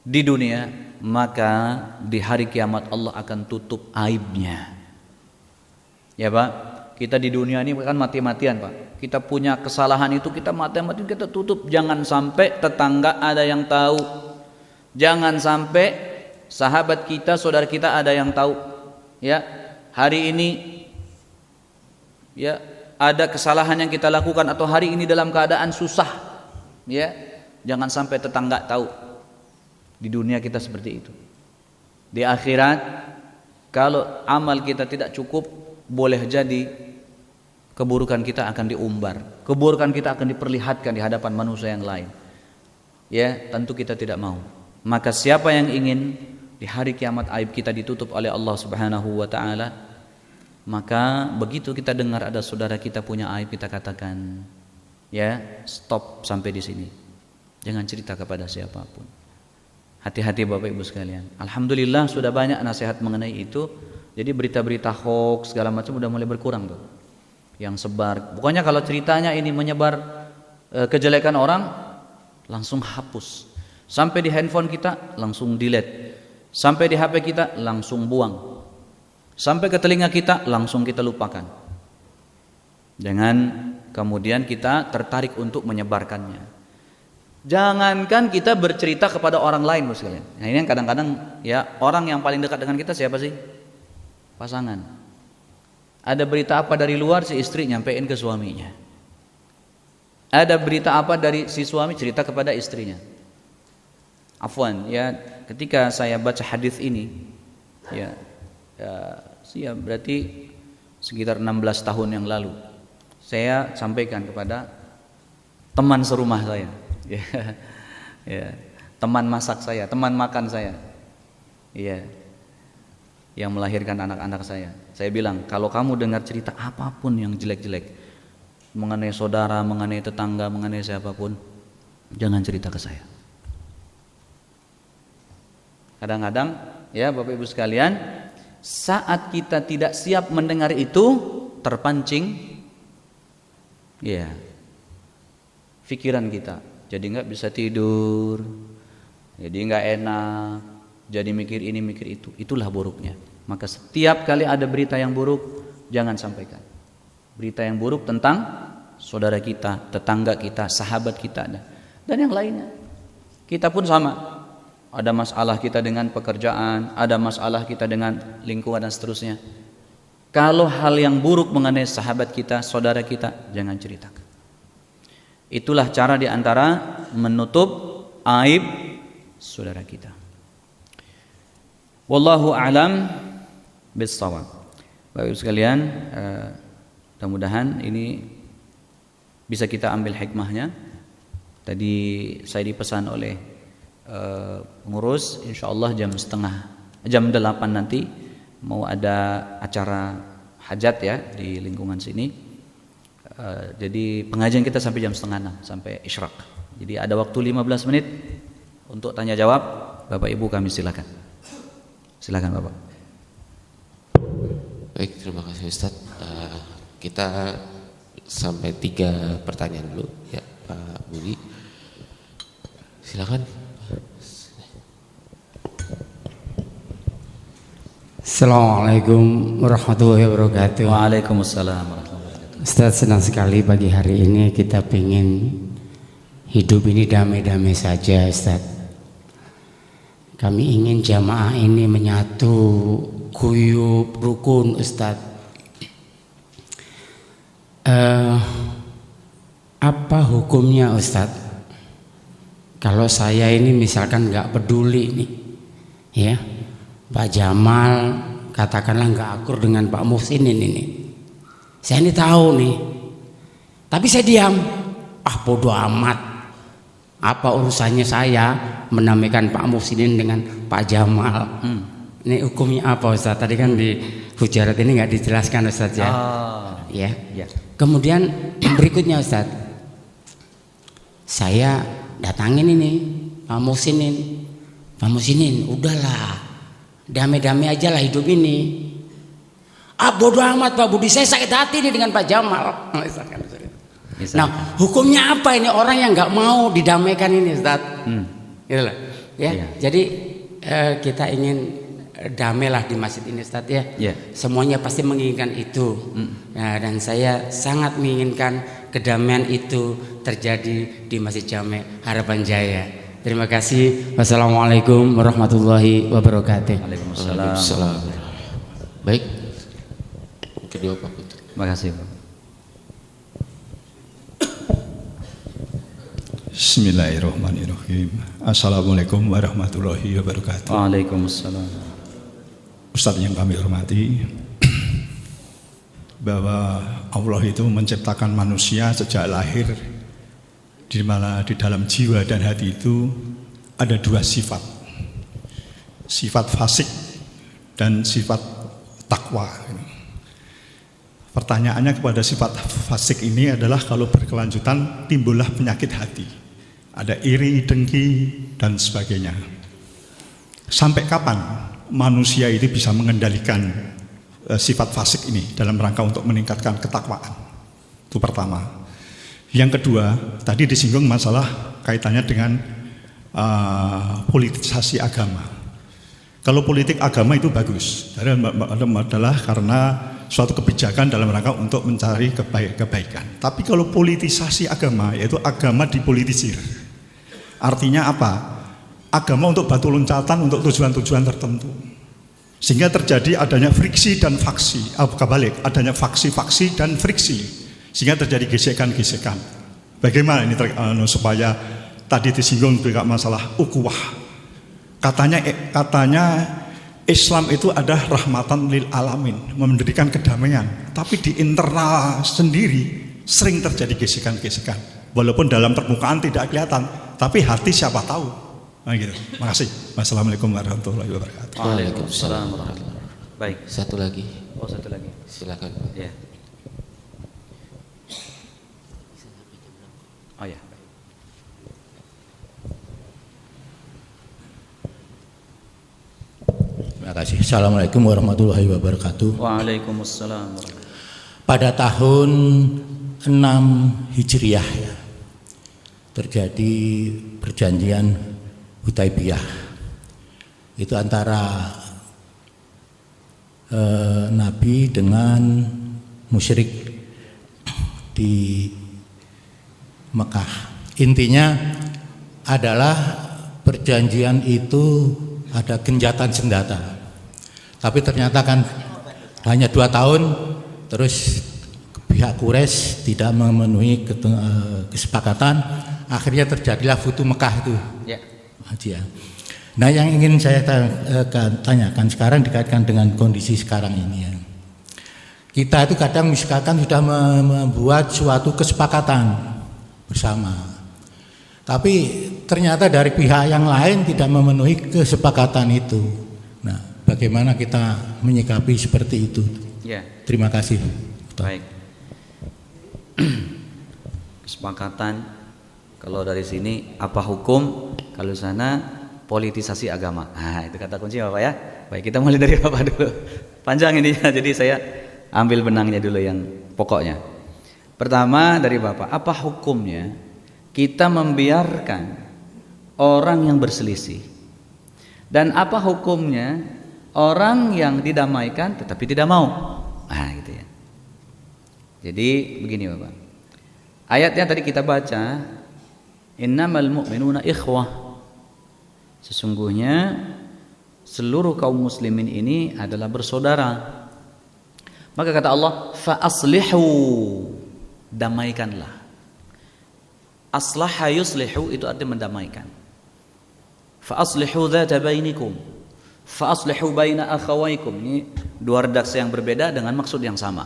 di dunia, maka di hari kiamat Allah akan tutup aibnya. Ya Pak, kita di dunia ini kan mati-matian Pak. Kita punya kesalahan itu kita mati-matian kita tutup. Jangan sampai tetangga ada yang tahu. Jangan sampai sahabat kita, saudara kita ada yang tahu. Ya, hari ini ya ada kesalahan yang kita lakukan atau hari ini dalam keadaan susah. Ya, jangan sampai tetangga tahu. Di dunia kita seperti itu. Di akhirat kalau amal kita tidak cukup, boleh jadi keburukan kita akan diumbar, keburukan kita akan diperlihatkan di hadapan manusia yang lain. Ya, tentu kita tidak mau. Maka siapa yang ingin di hari kiamat aib kita ditutup oleh Allah Subhanahu wa taala, maka begitu kita dengar ada saudara kita punya aib, kita katakan, ya, stop sampai di sini. Jangan cerita kepada siapapun. Hati-hati Bapak Ibu sekalian. Alhamdulillah sudah banyak nasihat mengenai itu. Jadi berita-berita hoax segala macam udah mulai berkurang tuh. Yang sebar. Pokoknya kalau ceritanya ini menyebar kejelekan orang, langsung hapus. Sampai di handphone kita langsung delete. Sampai di HP kita langsung buang. Sampai ke telinga kita langsung kita lupakan. Jangan kemudian kita tertarik untuk menyebarkannya. Jangankan kita bercerita kepada orang lain Bos sekalian. Nah ini yang kadang-kadang ya orang yang paling dekat dengan kita siapa sih? Pasangan. Ada berita apa dari luar, si istri nyampein ke suaminya. Ada berita apa dari si suami, cerita kepada istrinya. Afwan ya, ketika saya baca hadis ini ya berarti sekitar 16 tahun yang lalu saya sampaikan kepada teman serumah saya. Ya, teman masak saya, teman makan saya, ya, yang melahirkan anak-anak saya. Saya bilang, kalau kamu dengar cerita apapun yang jelek-jelek mengenai saudara, mengenai tetangga, mengenai siapapun, jangan cerita ke saya. Kadang-kadang, ya Bapak Ibu sekalian, saat kita tidak siap mendengar itu, terpancing, ya, pikiran kita. Jadi nggak bisa tidur, jadi nggak enak, jadi mikir ini mikir itu. Itulah buruknya. Maka setiap kali ada berita yang buruk, jangan sampaikan. Berita yang buruk tentang saudara kita, tetangga kita, sahabat kita, dan yang lainnya. Kita pun sama. Ada masalah kita dengan pekerjaan, ada masalah kita dengan lingkungan dan seterusnya. Kalau hal yang buruk mengenai sahabat kita, saudara kita, jangan ceritakan. Itulah cara diantara menutup aib saudara kita. Wallahu a'lam bis-shawab. Bapak Ibu sekalian, mudah-mudahan ini bisa kita ambil hikmahnya. Tadi saya dipesan oleh pengurus, insyaallah jam 8 nanti mau ada acara hajat ya di lingkungan sini. Jadi pengajian kita sampai jam 5:30 sampai isyraq. Jadi ada waktu 15 menit untuk tanya jawab. Bapak Ibu kami silakan. Silakan Bapak. Baik, terima kasih Ustaz. Kita sampai 3 pertanyaan dulu ya Pak Budi. Silakan. Assalamualaikum warahmatullahi wabarakatuh. Waalaikumsalam warahmatullahi wabarakatuh. Ustaz, senang sekali pagi hari ini kita pengen hidup ini damai-damai saja Ustaz. Kami ingin jamaah ini menyatu, guyub, rukun Ustaz. Apa hukumnya Ustaz? Kalau saya ini misalkan nggak peduli nih, ya Pak Jamal katakanlah nggak akur dengan Pak Muhsin ini. Saya ini tahu nih, Tapi saya diam. Bodoh amat. Apa urusannya saya menamaikan Pak Muhsinin dengan Pak Jamal? Ini hukumnya apa Ustaz? Tadi kan di Hujarat ini nggak dijelaskan Ustaz ya. Ya. Kemudian berikutnya Ustaz, saya datangin ini Pak Muhsinin. Pak Muhsinin, udahlah, damai-damai aja lah hidup ini. Bodoh amat Pak Budi, saya sakit hati nih dengan Pak Jamal. Nah, hukumnya apa ini orang yang nggak mau didamaikan ini, Ustaz? Gitu lah. Ya, iya. Jadi kita ingin damailah di masjid ini, Ustaz ya. Iya. Semuanya pasti menginginkan itu. Nah, dan saya sangat menginginkan kedamaian itu terjadi di Masjid Jami' Harapan Jaya. Terima kasih. Wassalamualaikum warahmatullahi wabarakatuh. Waalaikumsalam. Baik. Kedua Pak Putu. Terima kasih Pak. Bismillahirrahmanirrahim. Assalamualaikum warahmatullahi wabarakatuh. Waalaikumsalam. Ustaz yang kami hormati, bahwa Allah itu menciptakan manusia sejak lahir, di mana di dalam jiwa dan hati itu ada dua sifat, sifat fasik dan sifat takwa. Pertanyaannya kepada sifat fasik ini adalah kalau berkelanjutan timbullah penyakit hati, ada iri, dengki dan sebagainya. Sampai kapan manusia itu bisa mengendalikan sifat fasik ini dalam rangka untuk meningkatkan ketakwaan? Itu pertama. Yang kedua, tadi disinggung masalah kaitannya dengan politisasi agama. Kalau politik agama itu bagus, adalah karena suatu kebijakan dalam rangka untuk mencari kebaikan. Tapi kalau politisasi agama, yaitu agama dipolitisir. Artinya apa? Agama untuk batu loncatan untuk tujuan-tujuan tertentu. Sehingga terjadi adanya friksi dan faksi, kebalik, adanya faksi-faksi dan friksi. Sehingga terjadi gesekan-gesekan. Bagaimana ini supaya tadi disinggung juga masalah ukhuwah. Katanya Islam itu adalah rahmatan lil alamin, memberikan kedamaian. Tapi di internal sendiri sering terjadi gesekan-gesekan. Walaupun dalam permukaan tidak kelihatan, tapi hati siapa tahu. Nah gitu. Makasih. Wassalamualaikum warahmatullahi wabarakatuh. Waalaikumsalam warahmatullahi wabarakatuh. Baik. Satu lagi. Satu lagi. Silakan. Ya. Oh ya. Terima kasih. Assalamualaikum warahmatullahi wabarakatuh. Waalaikumsalam. Pada tahun 6 Hijriah terjadi perjanjian Hudaibiyah. Itu antara Nabi dengan musyrik di Mekah. Intinya adalah perjanjian itu ada genjatan senjata, tapi ternyata kan hanya 2 tahun, terus pihak Quraisy tidak memenuhi kesepakatan, akhirnya terjadilah Futu Mekah itu. Ya. Nah, yang ingin saya tanyakan sekarang dikaitkan dengan kondisi sekarang ini ya. Kita itu kadang misalkan sudah membuat suatu kesepakatan bersama, tapi ternyata dari pihak yang lain tidak memenuhi kesepakatan itu. Nah, bagaimana kita menyikapi seperti itu? Ya. Terima kasih. Baik. Kesepakatan. Kalau dari sini apa hukum? Kalau sana politisasi agama. Nah, itu kata kunci Bapak ya. Baik, kita mulai dari Bapak dulu. Panjang ini ya, jadi saya ambil benangnya dulu yang pokoknya. Pertama dari Bapak, apa hukumnya kita membiarkan orang yang berselisih, dan apa hukumnya orang yang didamaikan tetapi tidak mau? Nah gitu ya. Jadi begini Bapak, ayatnya tadi kita baca, innamal mu'minuna ikhwah, sesungguhnya seluruh kaum muslimin ini adalah bersaudara. Maka kata Allah, fa aslihu, damaikanlah. Aslaha yuslihu itu artinya mendamaikan. Fa aslihu dzata bainikum, fa aslihu baina akhawaykum. Ini dua redaksi yang berbeda dengan maksud yang sama.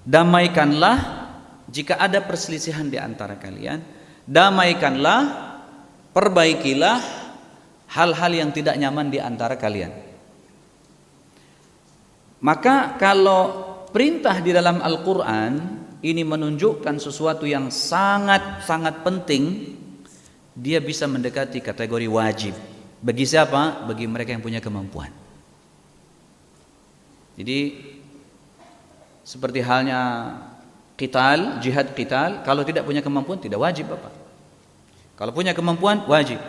Damaikanlah jika ada perselisihan di antara kalian, damaikanlah, perbaikilah hal-hal yang tidak nyaman di antara kalian. Maka kalau perintah di dalam Al-Quran ini menunjukkan sesuatu yang sangat-sangat penting, dia bisa mendekati kategori wajib. Bagi siapa? Bagi mereka yang punya kemampuan. Jadi seperti halnya qital, jihad qital, kalau tidak punya kemampuan tidak wajib Bapak. Kalau punya kemampuan wajib.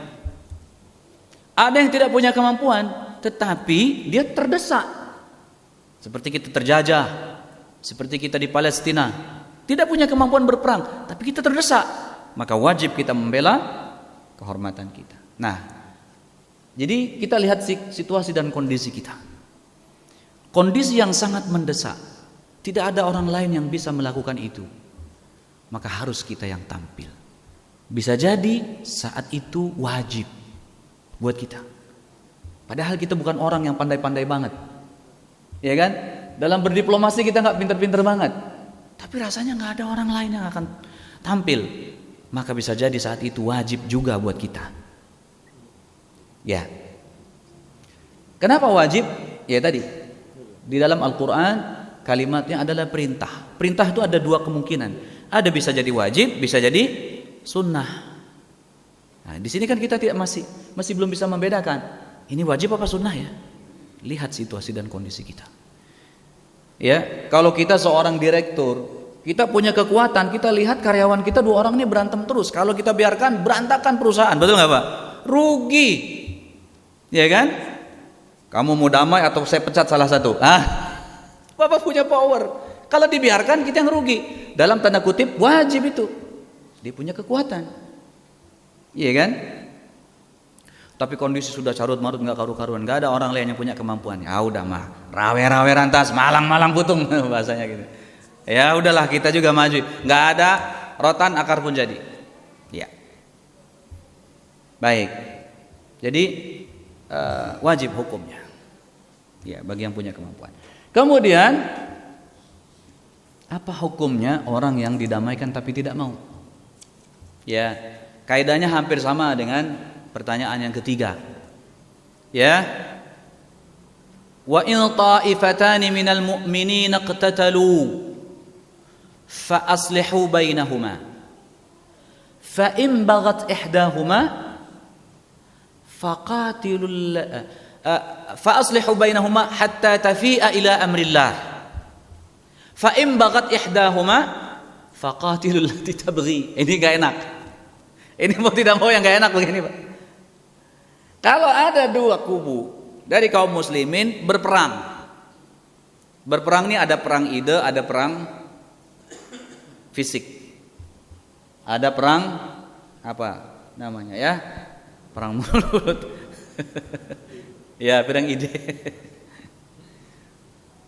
Ada yang tidak punya kemampuan tetapi dia terdesak. Seperti kita terjajah, seperti kita di Palestina, tidak punya kemampuan berperang, tapi kita terdesak, maka wajib kita membela kehormatan kita. Nah, jadi kita lihat situasi dan kondisi kita. Kondisi yang sangat mendesak, tidak ada orang lain yang bisa melakukan itu, maka harus kita yang tampil. Bisa jadi saat itu wajib buat kita. Padahal kita bukan orang yang pandai-pandai banget. Ya kan? Dalam berdiplomasi kita nggak pinter-pinter banget, tapi rasanya nggak ada orang lain yang akan tampil, maka bisa jadi saat itu wajib juga buat kita. Ya. Kenapa wajib? Ya tadi di dalam Al-Quran kalimatnya adalah perintah. Perintah itu ada dua kemungkinan. Ada bisa jadi wajib, bisa jadi sunnah. Nah, di sini kan kita masih belum bisa membedakan ini wajib apa sunnah ya. Lihat situasi dan kondisi kita. Ya, kalau kita seorang direktur, kita punya kekuatan, kita lihat karyawan kita 2 orang ini berantem terus. Kalau kita biarkan berantakan perusahaan, betul nggak Pak? Rugi, ya kan? Kamu mau damai atau saya pecat salah satu? Bapak punya power. Kalau dibiarkan kita yang rugi. Dalam tanda kutip wajib itu. Dia punya kekuatan, iya kan? Tapi kondisi sudah carut marut, nggak karu-karuan, nggak ada orang lain yang punya kemampuan. Ya udah mah, rawe-rawe rantas, malang-malang putung bahasanya gitu. Ya udahlah kita juga maju, nggak ada rotan akar pun jadi. Ya, baik. Jadi wajib hukumnya. Ya bagi yang punya kemampuan. Kemudian apa hukumnya orang yang didamaikan tapi tidak mau? Ya, kaidahnya hampir sama dengan pertanyaan yang ketiga. Ya. Wa in ta'ifatani minal mu'minina iqtatalu fa aslihu bainahuma. Fa in baghat ihdahuma faqatilul fa aslihu bainahuma hatta tafi'a ila amrillah. Fa in baghat ihdahuma faqatilul lati tabghi. Ini enggak enak. Ini mau tidak mau yang enggak enak begini, Pak. Kalau ada 2 kubu dari kaum muslimin berperang. Berperang ini ada perang ide, ada perang fisik. Ada perang apa namanya ya? Perang mulut. Ya, perang ide.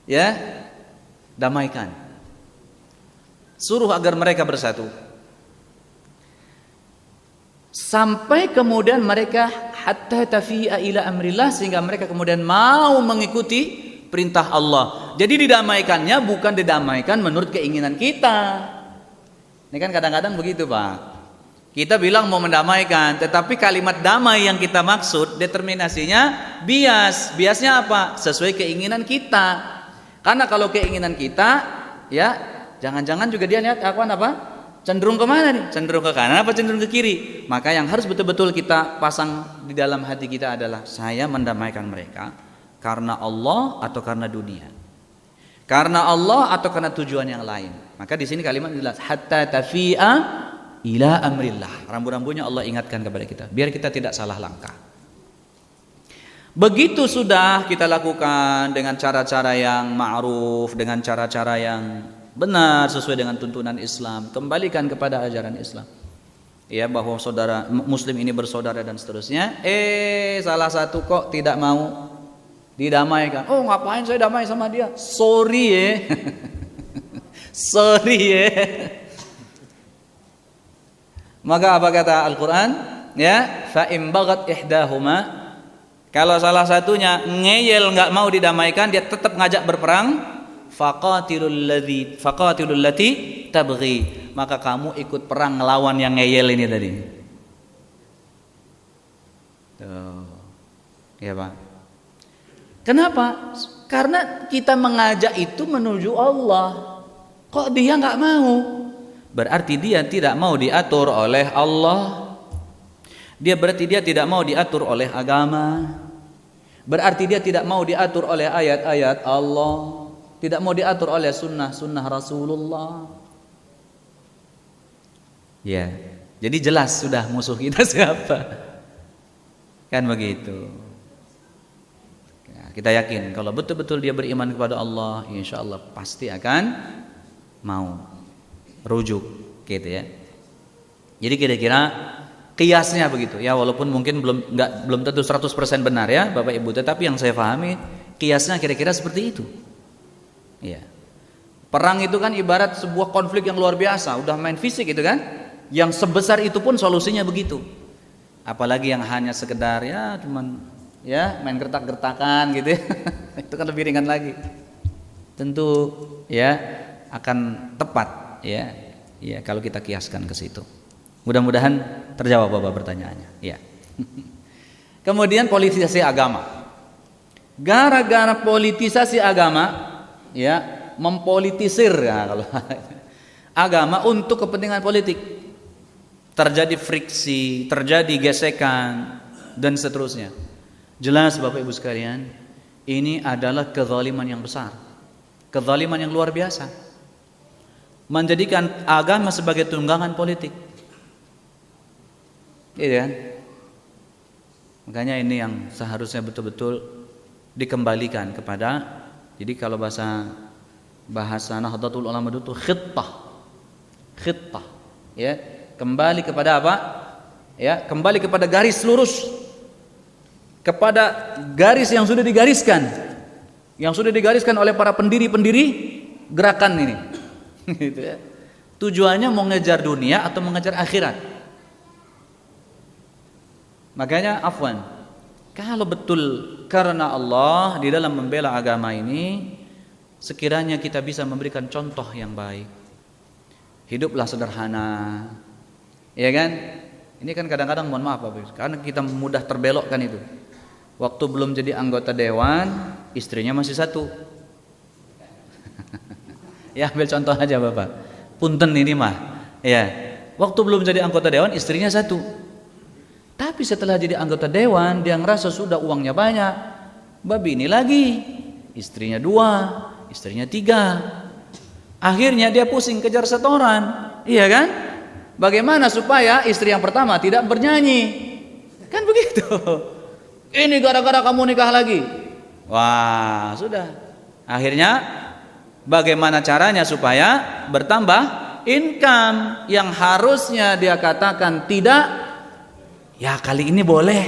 Ya, damaikan. Suruh agar mereka bersatu. Sampai kemudian mereka hatta tafi'a ila amrillah, sehingga mereka kemudian mau mengikuti perintah Allah. Jadi didamaikannya bukan didamaikan menurut keinginan kita. Ini kan kadang-kadang begitu Pak. Kita bilang mau mendamaikan, tetapi kalimat damai yang kita maksud determinasinya bias. Biasnya apa? Sesuai keinginan kita. Karena kalau keinginan kita, ya jangan-jangan juga dia lihat aku apa? Cenderung kemana nih? Cenderung ke kanan apa cenderung ke kiri? Maka yang harus betul-betul kita pasang di dalam hati kita adalah saya mendamaikan mereka karena Allah atau karena dunia, karena Allah atau karena tujuan yang lain. Maka di sini kalimat jelas hatta tafi'a ila amrillah. Rambu-rambunya Allah ingatkan kepada kita biar kita tidak salah langkah. Begitu sudah kita lakukan dengan cara-cara yang ma'ruf, dengan cara-cara yang benar sesuai dengan tuntunan Islam, kembalikan kepada ajaran Islam. Ya, bahwa saudara muslim ini bersaudara dan seterusnya. Salah satu kok tidak mau didamaikan. Oh, ngapain saya damai sama dia? Sorry ya. Sorry ya. Maka apa kata Al-Quran? Ya, fa in baghat ihdahuma, kalau salah satunya ngeyel nggak mau didamaikan, dia tetap ngajak berperang, faqatilul lati tabghi, maka kamu ikut perang ngelawan yang ngeyel ini tadi. Tuh. Ya Pak. Kenapa? Karena kita mengajak itu menuju Allah. Kok dia nggak mau? Berarti dia tidak mau diatur oleh Allah. Berarti dia tidak mau diatur oleh agama. Berarti dia tidak mau diatur oleh ayat-ayat Allah. Tidak mau diatur oleh sunnah Rasulullah. Ya, jadi jelas sudah musuh kita siapa. Kan begitu. Kita yakin kalau betul-betul dia beriman kepada Allah, insya Allah pasti akan mau rujuk, gitu ya. Jadi kira-kira kiasnya begitu ya, walaupun mungkin belum tentu 100% benar ya Bapak Ibu, tetapi yang saya pahami kiasnya kira-kira seperti itu. Ya. Perang itu kan ibarat sebuah konflik yang luar biasa, udah main fisik itu kan, yang sebesar itu pun solusinya begitu. Apalagi yang hanya sekedar ya cuman ya main gertak-gertakan gitu ya. Itu kan lebih ringan lagi. Tentu ya akan tepat ya. Ya kalau kita kiaskan ke situ. Mudah-mudahan terjawab Bapak pertanyaannya. Ya. Kemudian politisasi agama. Gara-gara politisasi agama ya, mempolitisir ya kalau agama untuk kepentingan politik. Terjadi friksi, terjadi gesekan dan seterusnya. Jelas Bapak Ibu sekalian, ini adalah kezaliman yang besar, kezaliman yang luar biasa, menjadikan agama sebagai tunggangan politik. Iya kan? Makanya ini yang seharusnya betul-betul dikembalikan kepada, jadi kalau bahasa Nahdlatul Ulama itu khittah, ya, kembali kepada apa? Ya, kembali kepada garis lurus, kepada garis yang sudah digariskan oleh para pendiri-pendiri gerakan ini. Gitu ya. Tujuannya mau ngejar dunia atau mengejar akhirat. Makanya afwan, kalau betul karena Allah di dalam membela agama ini, sekiranya kita bisa memberikan contoh yang baik. Hiduplah sederhana. Ya kan? Ini kan kadang-kadang mohon maaf Bapak, karena kita mudah terbelokkan itu. Waktu belum jadi anggota dewan, istrinya masih satu. Ya ambil contoh aja Bapak. Punten ini mah. Ya. Waktu belum jadi anggota dewan, istrinya satu. Tapi setelah jadi anggota dewan, dia ngerasa sudah uangnya banyak. Babi ini lagi, istrinya 2, istrinya 3. Akhirnya dia pusing kejar setoran. Iya kan? Bagaimana supaya istri yang pertama tidak bernyanyi? Kan begitu. Ini gara-gara kamu nikah lagi. Wah, sudah. Akhirnya bagaimana caranya supaya bertambah income yang harusnya dia katakan tidak, ya kali ini boleh.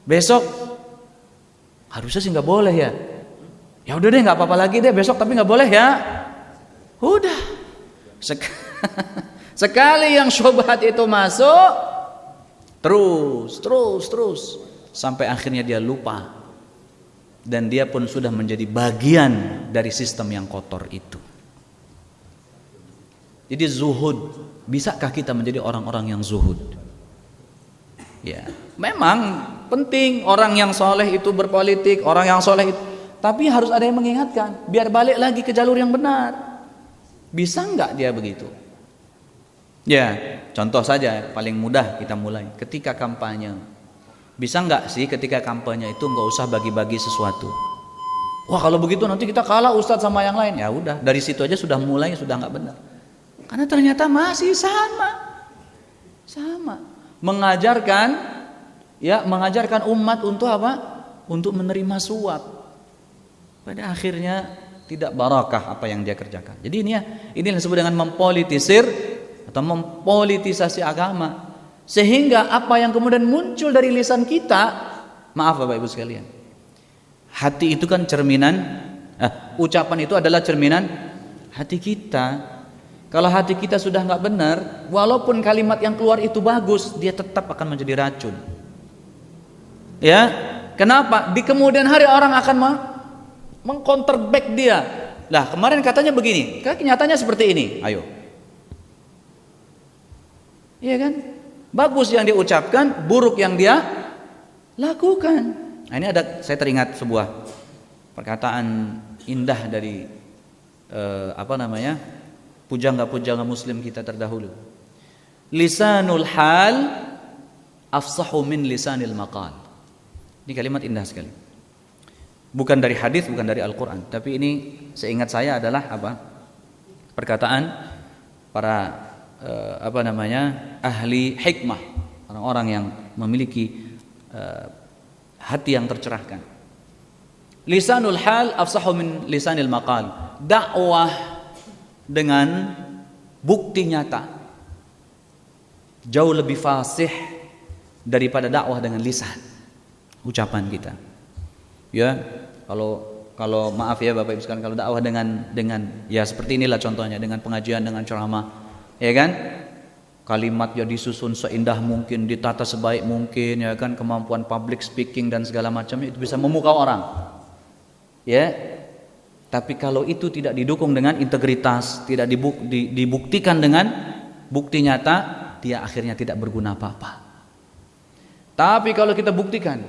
Besok harusnya sih nggak boleh ya. Ya udah deh, nggak apa-apa lagi deh besok, tapi nggak boleh ya. Udah. Sekali yang syubhat itu masuk, terus sampai akhirnya dia lupa, dan dia pun sudah menjadi bagian dari sistem yang kotor itu. Jadi zuhud, bisakah kita menjadi orang-orang yang zuhud? Ya, memang penting orang yang soleh itu berpolitik, orang yang soleh itu, tapi harus ada yang mengingatkan biar balik lagi ke jalur yang benar. Bisa nggak dia begitu? Ya, contoh saja paling mudah kita mulai ketika kampanye. Bisa nggak sih ketika kampanye itu nggak usah bagi-bagi sesuatu? Wah kalau begitu nanti kita kalah ustadz sama yang lain. Ya udah, dari situ aja sudah mulai sudah nggak benar. Karena ternyata masih sama. Mengajarkan umat untuk apa? Untuk menerima suap. Pada akhirnya tidak barakah apa yang dia kerjakan. Jadi ini yang disebut dengan mempolitisir atau mempolitisasi agama, sehingga apa yang kemudian muncul dari lisan kita, maaf Bapak Ibu sekalian, hati itu kan cerminan, ucapan itu adalah cerminan hati kita. Kalau hati kita sudah nggak benar, walaupun kalimat yang keluar itu bagus, dia tetap akan menjadi racun. Ya, kenapa? Di kemudian hari orang akan mengcounterback dia. Lah kemarin katanya begini, kan kenyataannya seperti ini. Ayo. Iya kan? Bagus yang dia ucapkan, buruk yang dia lakukan. Nah, ini saya teringat sebuah perkataan indah dari pujangga-pujangga muslim kita terdahulu. Lisanul hal afsahu min lisanil maqal. Ini kalimat indah sekali. Bukan dari hadis, bukan dari Al-Qur'an, tapi ini seingat saya adalah perkataan para ahli hikmah, orang-orang yang memiliki hati yang tercerahkan. Lisanul hal afsahu min lisanil maqal. Dakwah dengan bukti nyata jauh lebih fasih daripada dakwah dengan lisan, ucapan kita. Ya, kalau maaf ya Bapak Ibu sekalian, kalau dakwah dengan ya seperti inilah contohnya, dengan pengajian, dengan ceramah, ya kan? Kalimat ya disusun seindah mungkin, ditata sebaik mungkin, ya kan? Kemampuan public speaking dan segala macamnya itu bisa memukau orang. Ya. Tapi kalau itu tidak didukung dengan integritas, tidak dibuktikan dengan bukti nyata, dia akhirnya tidak berguna apa-apa. Tapi kalau kita buktikan,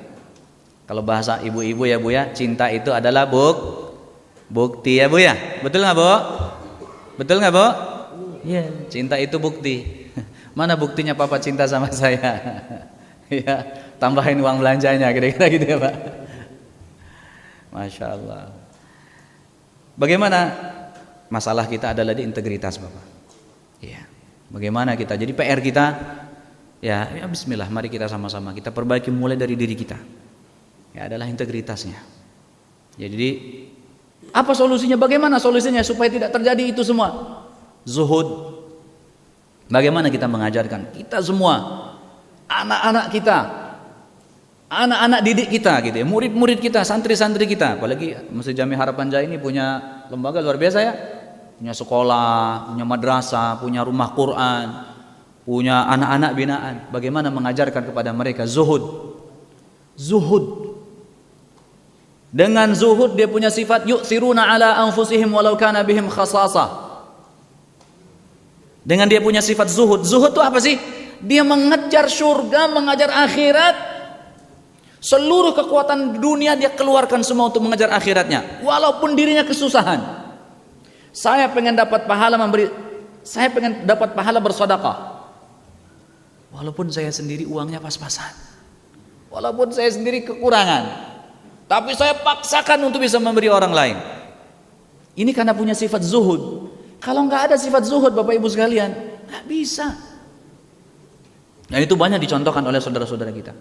kalau bahasa ibu-ibu ya Bu ya, cinta itu adalah bukti ya Bu ya. Betul nggak Bu? Betul nggak Bu? Iya, cinta itu bukti. Mana buktinya Papa cinta sama saya? Ya, tambahin uang belanjanya, kira-kira gitu ya Pak. Masya Allah. Bagaimana? Masalah kita adalah di integritas Bapak. Ya. Bagaimana kita? Jadi PR kita, ya Bismillah, mari kita sama-sama kita perbaiki mulai dari diri kita. Ya adalah integritasnya. Jadi apa solusinya? Bagaimana solusinya supaya tidak terjadi itu semua? Zuhud. Bagaimana kita mengajarkan kita semua, anak-anak kita, anak-anak didik kita gitu ya, murid-murid kita, santri-santri kita, apalagi Masjid Jami Harapan Jaya ini punya lembaga luar biasa ya, punya sekolah, punya madrasah, punya rumah Quran, punya anak-anak binaan. Bagaimana mengajarkan kepada mereka zuhud. Dengan zuhud dia punya sifat yu'thiruna ala anfusihim walau kana bihim khasasah. Dengan dia punya sifat zuhud. Zuhud itu apa sih? Dia mengejar surga, mengejar akhirat. Seluruh kekuatan dunia dia keluarkan semua untuk mengejar akhiratnya, walaupun dirinya kesusahan. Saya pengen dapat pahala saya pengen dapat pahala bersedekah, walaupun saya sendiri uangnya pas-pasan, walaupun saya sendiri kekurangan, tapi saya paksakan untuk bisa memberi orang lain. Ini karena punya sifat zuhud. Kalau nggak ada sifat zuhud Bapak Ibu sekalian, nggak bisa. Nah itu banyak dicontohkan oleh saudara-saudara kita.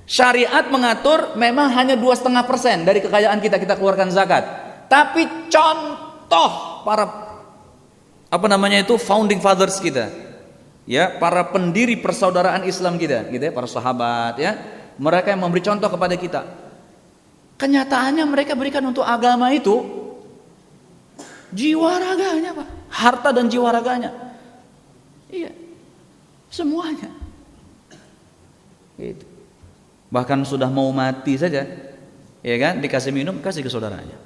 Syariat mengatur memang hanya 2,5% dari kekayaan kita keluarkan zakat. Tapi contoh para founding fathers kita, ya, para pendiri persaudaraan Islam kita, gitu ya, para sahabat, ya, mereka yang memberi contoh kepada kita. Kenyataannya mereka berikan untuk agama itu jiwa raganya Pak, harta dan jiwa raganya, iya, semuanya. Gitu. Bahkan sudah mau mati saja, ya kan, dikasih minum, kasih ke saudaranya.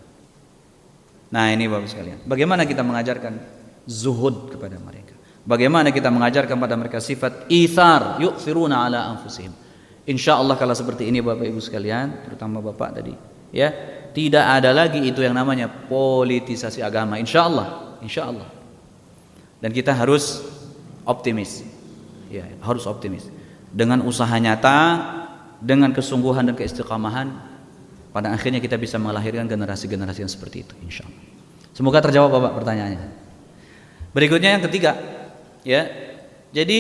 Nah ini Bapak sekalian, bagaimana kita mengajarkan zuhud kepada mereka? Bagaimana kita mengajarkan kepada mereka sifat ithar, yu'thiruna ala anfusihim? Insya Allah kalau seperti ini Bapak Ibu sekalian, terutama Bapak tadi, ya, tidak ada lagi itu yang namanya politisasi agama. Insya Allah. Dan kita harus optimis, ya, harus optimis. Dengan usaha nyata, dengan kesungguhan dan keistiqamahan, pada akhirnya kita bisa melahirkan generasi-generasi yang seperti itu. Insya Allah. Semoga terjawab Bapak pertanyaannya. Berikutnya yang ketiga, ya. Jadi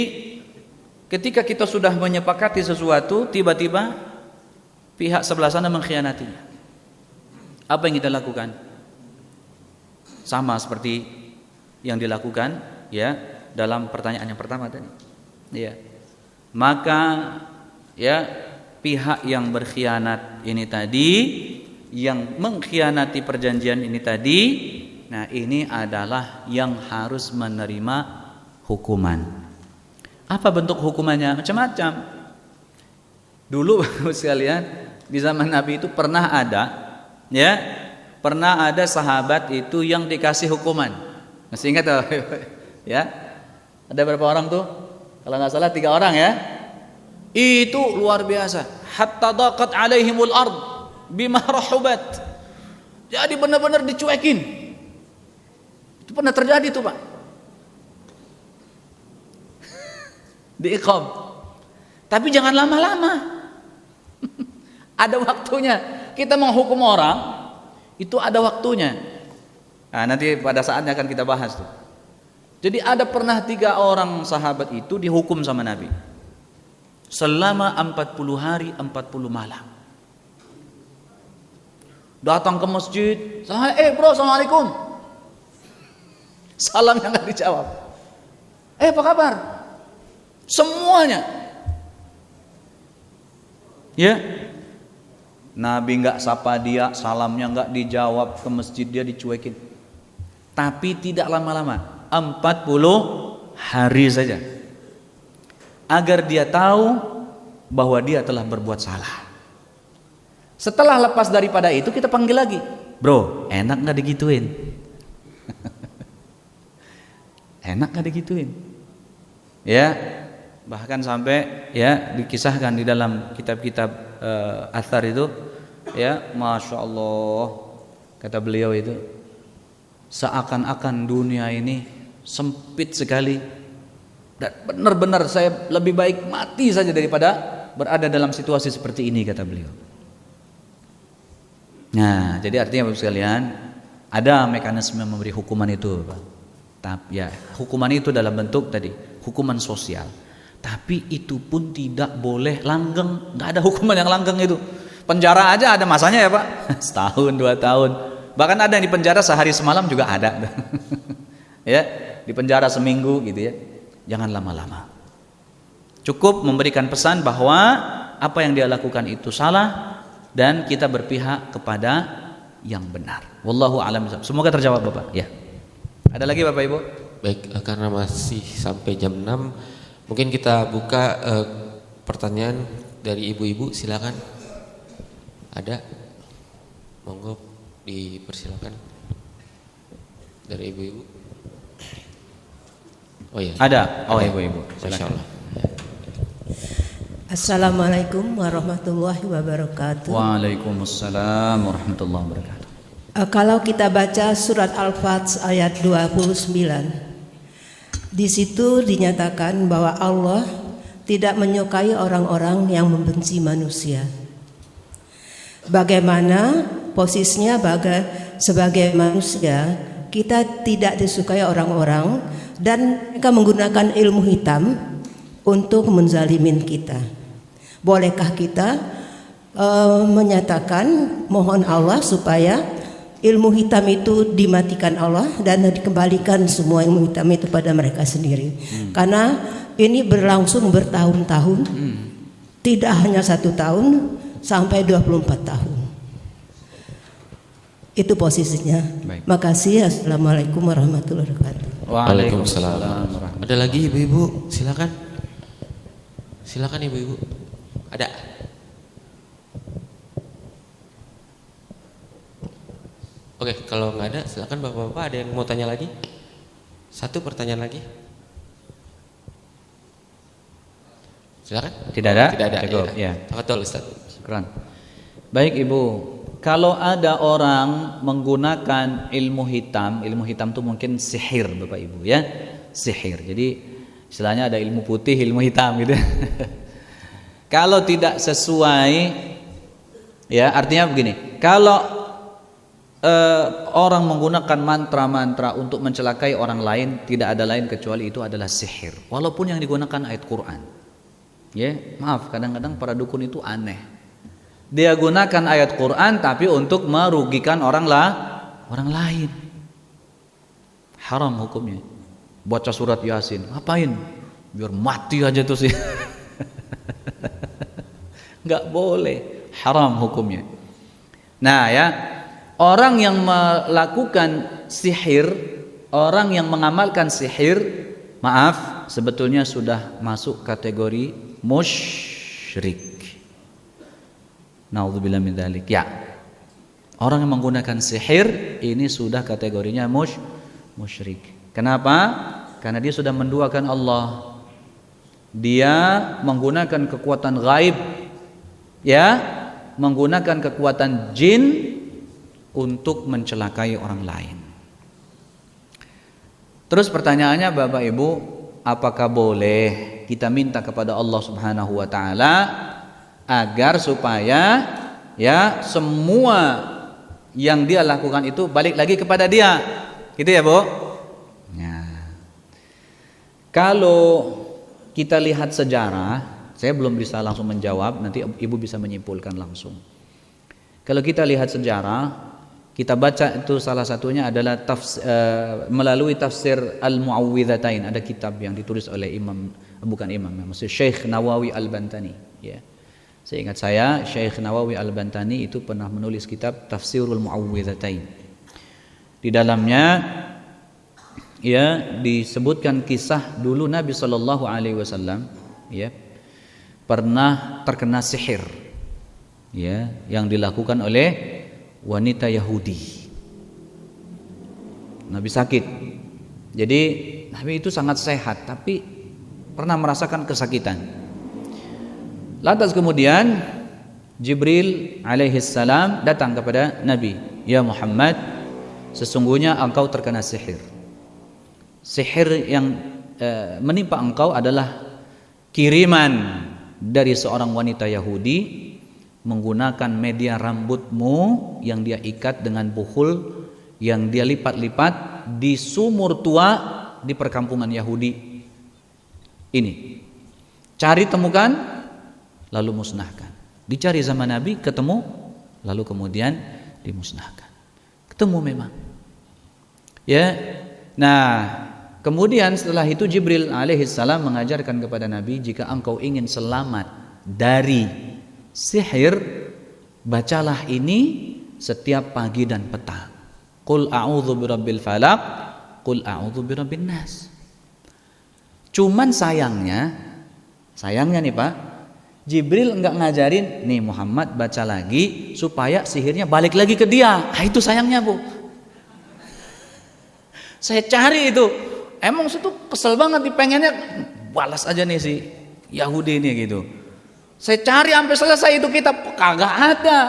ketika kita sudah menyepakati sesuatu, tiba-tiba pihak sebelah sana mengkhianatinya. Apa yang kita lakukan? Sama seperti yang dilakukan, ya, dalam pertanyaan yang pertama tadi. Ya. Maka, ya, pihak yang berkhianat ini tadi, yang mengkhianati perjanjian ini tadi, nah ini adalah yang harus menerima hukuman. Apa bentuk hukumannya? Macam-macam. Dulu sekalian, di zaman Nabi itu pernah ada, ya, pernah ada sahabat itu yang dikasih hukuman. Masih ingat tuh? Ya, ada berapa orang tuh? Kalau nggak salah 3 orang ya. Itu luar biasa. Hatta daqat alaihimul ard bima rahubat. Jadi benar-benar dicuekin. Itu pernah terjadi tuh Pak. Diiqam. Tapi jangan lama-lama. Ada waktunya. Kita menghukum orang itu ada waktunya. Nah, nanti pada saatnya akan kita bahas tuh. Jadi ada pernah 3 orang sahabat itu dihukum sama Nabi selama 40 hari 40 malam. Datang ke masjid, bro, assalamualaikum. Salam yang nggak dijawab. Apa kabar? Semuanya. Ya, Nabi nggak sapa dia, salamnya nggak dijawab, ke masjid dia dicuekin. Tapi tidak lama-lama, 40 hari saja, agar dia tahu bahwa dia telah berbuat salah. Setelah lepas daripada itu kita panggil lagi, bro, enak nggak digituin? Enak nggak digituin? Ya, bahkan sampai ya dikisahkan di dalam kitab-kitab athar itu, ya, masya Allah, kata beliau itu, seakan-akan dunia ini sempit sekali dan benar-benar saya lebih baik mati saja daripada berada dalam situasi seperti ini, kata beliau. Nah, jadi artinya Bapak sekalian, ada mekanisme memberi hukuman itu, Pak. Tapi ya, hukuman itu dalam bentuk tadi, hukuman sosial. Tapi itu pun tidak boleh langgeng, nggak ada hukuman yang langgeng itu. Penjara aja ada masanya ya Pak, setahun 2 tahun. Bahkan ada yang di penjara sehari semalam juga ada. Ya, di penjara seminggu gitu ya. Jangan lama-lama. Cukup memberikan pesan bahwa apa yang dia lakukan itu salah dan kita berpihak kepada yang benar. Wallahu a'lam. Semoga terjawab Bapak. Ya. Ada lagi Bapak Ibu? Baik, karena masih sampai jam 6, mungkin kita buka pertanyaan dari ibu-ibu, silakan. Ada? Monggo dipersilakan. Dari ibu-ibu. Oh iya. Ada. Oh ibu-ibu. Masya Allah. Assalamualaikum warahmatullahi wabarakatuh. Waalaikumsalam warahmatullahi wabarakatuh. Kalau kita baca surat Al-Fat ayat 29, di situ dinyatakan bahwa Allah tidak menyukai orang-orang yang membenci manusia. Bagaimana posisinya sebagai manusia, kita tidak disukai orang-orang dan mereka menggunakan ilmu hitam untuk menzalimin kita. Bolehkah kita menyatakan mohon Allah supaya ilmu hitam itu dimatikan Allah dan dikembalikan semua ilmu hitam itu pada mereka sendiri? Karena ini berlangsung bertahun-tahun, tidak hanya 1 tahun sampai 24 tahun. Itu posisinya. Baik. Makasih. Assalamualaikum warahmatullahi wabarakatuh. Waalaikumsalam. Ada lagi ibu-ibu? Silakan. Silakan ibu-ibu. Ada? Oke, kalau nggak ada, silakan bapak-bapak. Ada yang mau tanya lagi? 1 pertanyaan lagi. Silakan. Tidak ada? Tidak ada. Cukup. Ya. Tafadhol Ustaz. Syukran. Baik Ibu, kalau ada orang menggunakan ilmu hitam itu mungkin sihir Bapak Ibu ya, sihir. Jadi istilahnya ada ilmu putih, ilmu hitam gitu. Kalau tidak sesuai, ya artinya begini, kalau orang menggunakan mantra-mantra untuk mencelakai orang lain, tidak ada lain kecuali itu adalah sihir. Walaupun yang digunakan ayat Quran. Ya, maaf, kadang-kadang para dukun itu aneh. Dia gunakan ayat Quran tapi untuk merugikan orang lain. Haram hukumnya. Baca surat Yasin, ngapain? Biar mati aja tuh sih. Enggak boleh, haram hukumnya. Nah ya, orang yang melakukan sihir, orang yang mengamalkan sihir, maaf, sebetulnya sudah masuk kategori musyrik. Naudzubillah min dzalik. Ya. Orang yang menggunakan sihir ini sudah kategorinya musyrik. Kenapa? Karena dia sudah menduakan Allah. Dia menggunakan kekuatan gaib, ya, menggunakan kekuatan jin untuk mencelakai orang lain. Terus pertanyaannya Bapak Ibu, apakah boleh kita minta kepada Allah Subhanahu wa taala agar supaya ya semua yang dia lakukan itu balik lagi kepada dia? Gitu ya, Bu? Nah, kalau kita lihat sejarah, saya belum bisa langsung menjawab, nanti Ibu bisa menyimpulkan langsung. Kalau kita lihat sejarah, kita baca itu salah satunya adalah melalui tafsir Al-Mu'awwidhatain. Ada kitab yang ditulis oleh maksud Syekh Nawawi Al-Bantani. Ya. Seingat saya, Syekh Nawawi Al-Bantani itu pernah menulis kitab Tafsirul Mu'awwidhatain. Di dalamnya ya disebutkan kisah dulu Nabi Shallallahu Alaihi Wasallam ya pernah terkena sihir ya yang dilakukan oleh wanita Yahudi. Nabi sakit, jadi Nabi itu sangat sehat tapi pernah merasakan kesakitan. Lantas kemudian Jibril alaihissalam datang kepada Nabi, ya Muhammad, sesungguhnya engkau terkena sihir. Sihir yang menimpa engkau adalah kiriman dari seorang wanita Yahudi menggunakan media rambutmu yang dia ikat dengan buhul yang dia lipat-lipat di sumur tua di perkampungan Yahudi ini. Cari, temukan, lalu musnahkan. Dicari zaman Nabi, ketemu, lalu kemudian dimusnahkan. Ketemu memang. Ya. Nah, kemudian setelah itu Jibril alaihissalam mengajarkan kepada Nabi, jika engkau ingin selamat dari sihir, bacalah ini setiap pagi dan petang. Qul a'udzu birabbil falaq, qul a'udzu birabbin nas. Cuman sayangnya nih Pak, Jibril enggak ngajarin, nih Muhammad baca lagi supaya sihirnya balik lagi ke dia. Itu sayangnya, Bu. Saya cari itu, emang itu kesel banget, pengennya balas aja nih si Yahudi ini gitu. Saya cari sampai selesai itu kitab, kagak ada.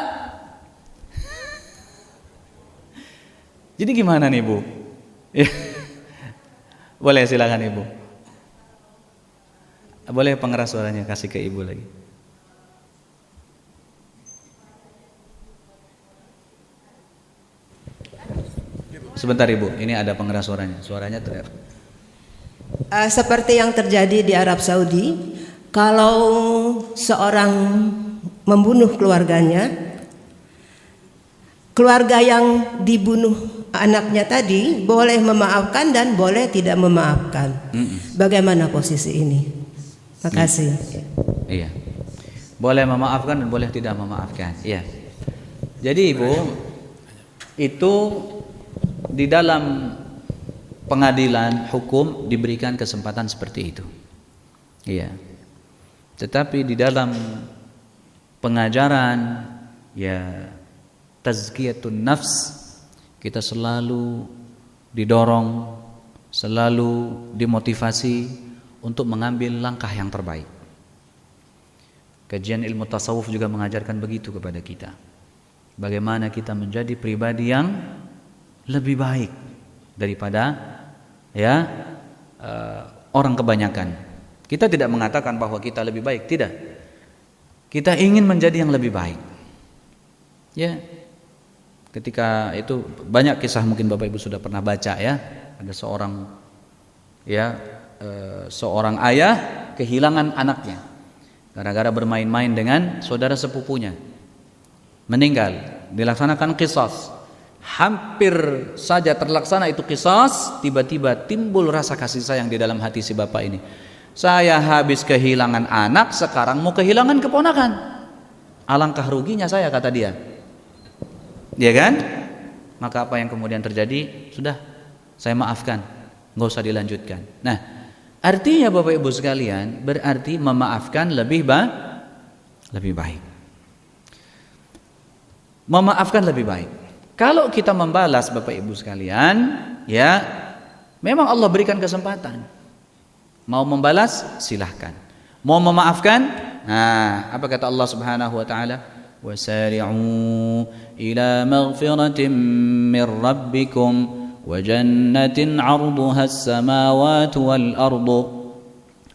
Jadi gimana nih Bu? Boleh silakan Ibu. Boleh pengeras suaranya kasih ke Ibu lagi. Sebentar Ibu, ini ada pengeras suaranya. Suaranya ter. Seperti yang terjadi di Arab Saudi, kalau seorang membunuh keluarganya, keluarga yang dibunuh anaknya tadi boleh memaafkan dan boleh tidak memaafkan. Bagaimana posisi ini? Makasih. Iya. Boleh memaafkan dan boleh tidak memaafkan. Iya. Jadi Ibu, itu di dalam pengadilan hukum diberikan kesempatan seperti itu. Iya. Tetapi di dalam pengajaran ya tazkiyatun nafs, kita selalu didorong, selalu dimotivasi untuk mengambil langkah yang terbaik. Kajian ilmu tasawuf juga mengajarkan begitu kepada kita. Bagaimana kita menjadi pribadi yang lebih baik daripada orang kebanyakan. Kita tidak mengatakan bahwa kita lebih baik, tidak. Kita ingin menjadi yang lebih baik. Ya. Ketika itu banyak kisah, mungkin Bapak Ibu sudah pernah baca ya. Ada seorang ayah kehilangan anaknya gara-gara bermain-main dengan saudara sepupunya. Meninggal, dilaksanakan qisas. Hampir saja terlaksana itu qisas, tiba-tiba timbul rasa kasih sayang di dalam hati si bapak ini. Saya habis kehilangan anak, sekarang mau kehilangan keponakan. Alangkah ruginya saya, kata dia. Dia kan? Maka apa yang kemudian terjadi? Sudah, saya maafkan, nggak usah dilanjutkan. Nah, artinya Bapak Ibu sekalian, berarti memaafkan lebih baik. Memaafkan lebih baik. Kalau kita membalas Bapak Ibu sekalian, ya memang Allah berikan kesempatan. Mau membalas silahkan, mau memaafkan, nah apa kata Allah Subhanahu wa taala? Wasari'u ila maghfiratin min rabbikum wa jannatin 'arduha as-samawati wal ardu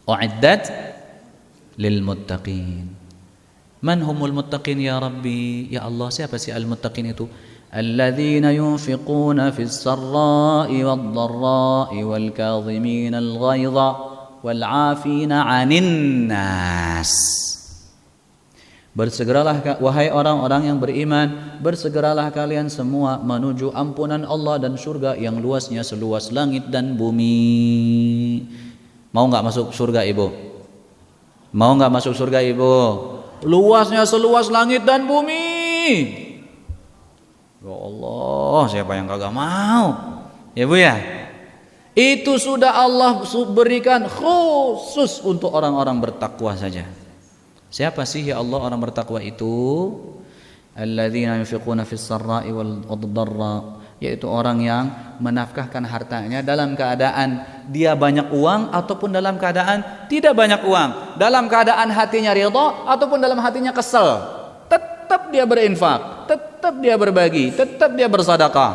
u'iddat lil muttaqin. Man humul muttaqin ya Rabbi? Ya Allah, siapa sih al-muttaqin itu? Alladzina yunfiquna fis sarra'i wad dharra'i wal kadhimina al-ghaidha wal 'afina 'anil nas. Bersegeralah wahai orang-orang yang beriman, bersegeralah kalian semua menuju ampunan Allah dan surga yang luasnya seluas langit dan bumi. Mau nggak masuk surga ibu? Mau nggak masuk surga ibu? Luasnya seluas langit dan bumi. Ya Allah, siapa yang kagak mau? Ya Bu ya. Itu sudah Allah berikan khusus untuk orang-orang bertakwa saja. Siapa sih ya Allah orang bertakwa itu? Alladzina yunfiquna fis sarra'i wal dharra, yaitu orang yang menafkahkan hartanya dalam keadaan dia banyak uang ataupun dalam keadaan tidak banyak uang, dalam keadaan hatinya ridha ataupun dalam hatinya kesel, tetap dia berinfak, tetap dia berbagi, tetap dia bersedekah.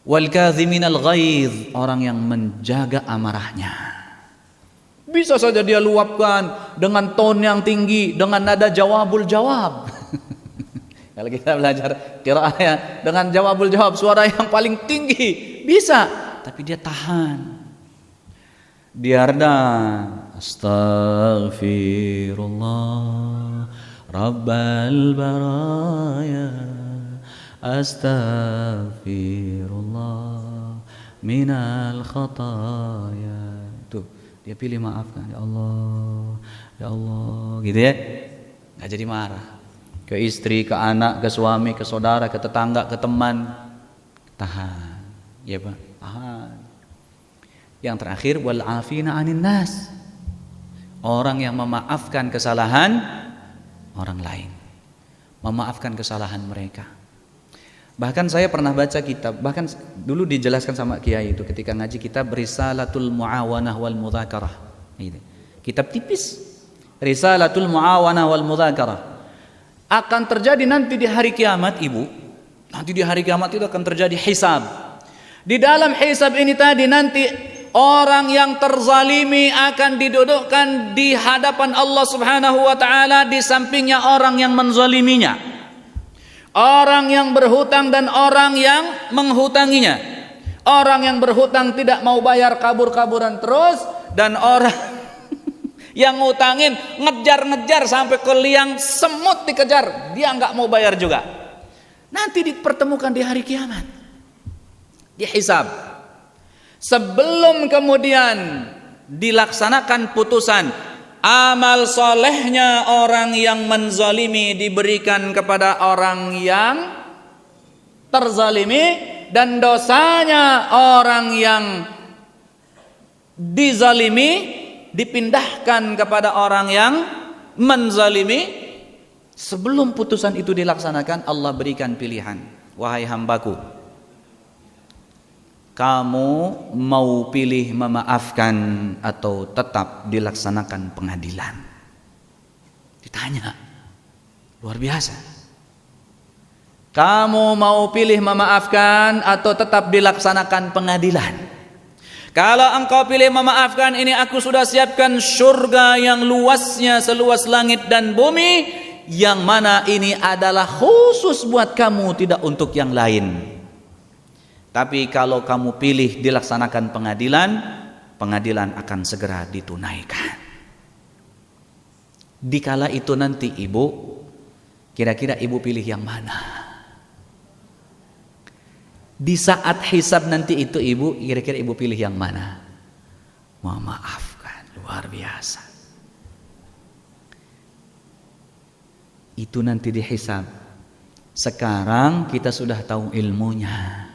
Wal kadhiminal ghaidh, orang yang menjaga amarahnya. Bisa saja dia luapkan dengan tone yang tinggi, dengan nada jawabul jawab. Kalau kita belajar qiraah ya, dengan jawabul jawab, suara yang paling tinggi, bisa, tapi dia tahan. Dia redam. Astaghfirullah Rabbal baraya, astaghfirullah minal khataya. Tuh, dia pilih maafkan, ya Allah, ya Allah, gitu ya, nggak jadi marah ke istri, ke anak, ke suami, ke saudara, ke tetangga, ke teman, tahan, ya Pak, tahan. Yang terakhir, wal afina anin nas, orang yang memaafkan kesalahan orang lain, memaafkan kesalahan mereka. Bahkan saya pernah baca kitab, bahkan dulu dijelaskan sama kiai itu ketika ngaji kitab Risalatul Muawanah wal Mudzakarah. Kitab tipis, Risalatul Muawanah wal Mudzakarah. Akan terjadi nanti di hari kiamat, Ibu. Nanti di hari kiamat itu akan terjadi hisab. Di dalam hisab ini tadi nanti orang yang terzalimi akan didudukkan di hadapan Allah Subhanahu wa taala, di sampingnya orang yang menzaliminya. Orang yang berhutang dan orang yang menghutanginya. Orang yang berhutang tidak mau bayar, kabur-kaburan terus, dan orang yang ngutangin ngejar-ngejar sampai ke liang semut dikejar, dia nggak mau bayar juga. Nanti dipertemukan di hari kiamat, dihisab. Sebelum kemudian dilaksanakan putusan, amal solehnya orang yang menzalimi diberikan kepada orang yang terzalimi, dan dosanya orang yang dizalimi dipindahkan kepada orang yang menzalimi. Sebelum putusan itu dilaksanakan, Allah berikan pilihan, wahai hambaku, kamu mau pilih memaafkan atau tetap dilaksanakan pengadilan? Ditanya, luar biasa. Kamu mau pilih memaafkan atau tetap dilaksanakan pengadilan? Kalau engkau pilih memaafkan, ini aku sudah siapkan surga yang luasnya seluas langit dan bumi, yang mana ini adalah khusus buat kamu, tidak untuk yang lain. Tapi kalau kamu pilih dilaksanakan pengadilan, pengadilan akan segera ditunaikan. Dikala itu nanti Ibu, kira-kira Ibu pilih yang mana? Di saat hisab nanti itu Ibu, kira-kira Ibu pilih yang mana? Memaafkan, luar biasa. Itu nanti dihisab. Sekarang kita sudah tahu ilmunya.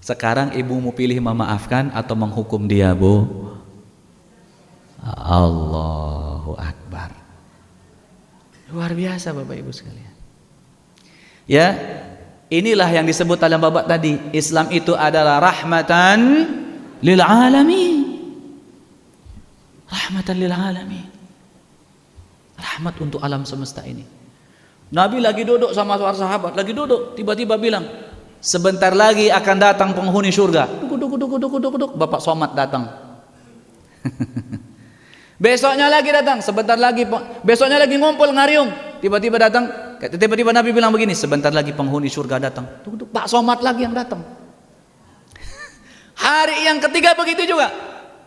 Sekarang Ibu mau pilih memaafkan atau menghukum dia, Bu? Allahu Akbar. Luar biasa Bapak Ibu sekalian. Ya, inilah yang disebut dalam babak tadi. Islam itu adalah rahmatan lil alamin. Rahmatan lil alamin. Rahmat untuk alam semesta ini. Nabi lagi duduk sama para sahabat, lagi duduk, tiba-tiba bilang, sebentar lagi akan datang penghuni surga. Duk. Bapak Somad datang. Besoknya lagi datang, sebentar lagi, besoknya lagi ngumpul ngariung, tiba-tiba datang, tiba-tiba Nabi bilang begini, sebentar lagi penghuni surga datang. Pak Somad lagi yang datang. Hari yang ketiga begitu juga,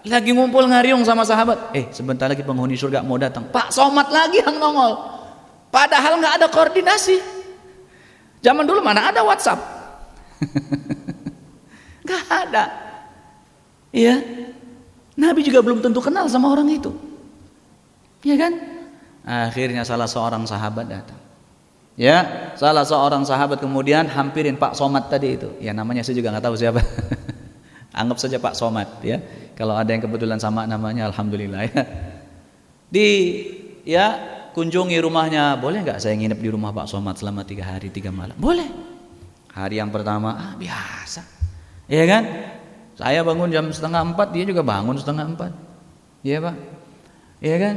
lagi ngumpul ngariung sama sahabat, sebentar lagi penghuni surga mau datang. Pak Somad lagi yang nongol, padahal nggak ada koordinasi. Zaman dulu mana ada WhatsApp? Nggak ada. Iya. Nabi juga belum tentu kenal sama orang itu, ya kan? Akhirnya salah seorang sahabat datang. Ya, salah seorang sahabat kemudian hampirin Pak Somad tadi itu. Ya namanya saya juga nggak tahu siapa. Anggap saja Pak Somad, ya. Kalau ada yang kebetulan sama namanya, alhamdulillah ya. Kunjungi rumahnya, boleh nggak saya nginep di rumah Pak Somad selama 3 hari 3 malam? Boleh. Hari yang pertama, biasa, ya kan? Saya bangun jam 3:30, dia juga bangun 3:30. Iya Pak, iya kan?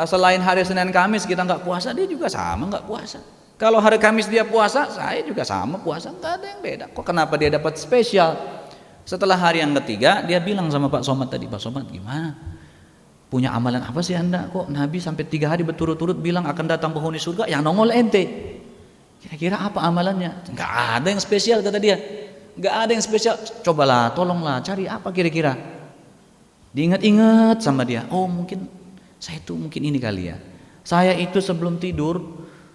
Selain hari Senin Kamis kita nggak puasa, dia juga sama nggak puasa. Kalau hari Kamis dia puasa, saya juga sama puasa, nggak ada yang beda. Kok kenapa dia dapat spesial? Setelah hari yang ketiga, dia bilang sama Pak Somad tadi, Pak Somad gimana? Punya amalan apa sih Anda? Kok Nabi sampai 3 hari berturut-turut bilang akan datang penghuni surga, yang nongol ente? Kira-kira apa amalannya? Nggak ada yang spesial kata dia. Nggak ada yang spesial. Cobalah, tolonglah cari apa kira-kira. Diingat-ingat sama dia. Oh mungkin saya itu mungkin ini kali ya. Saya itu sebelum tidur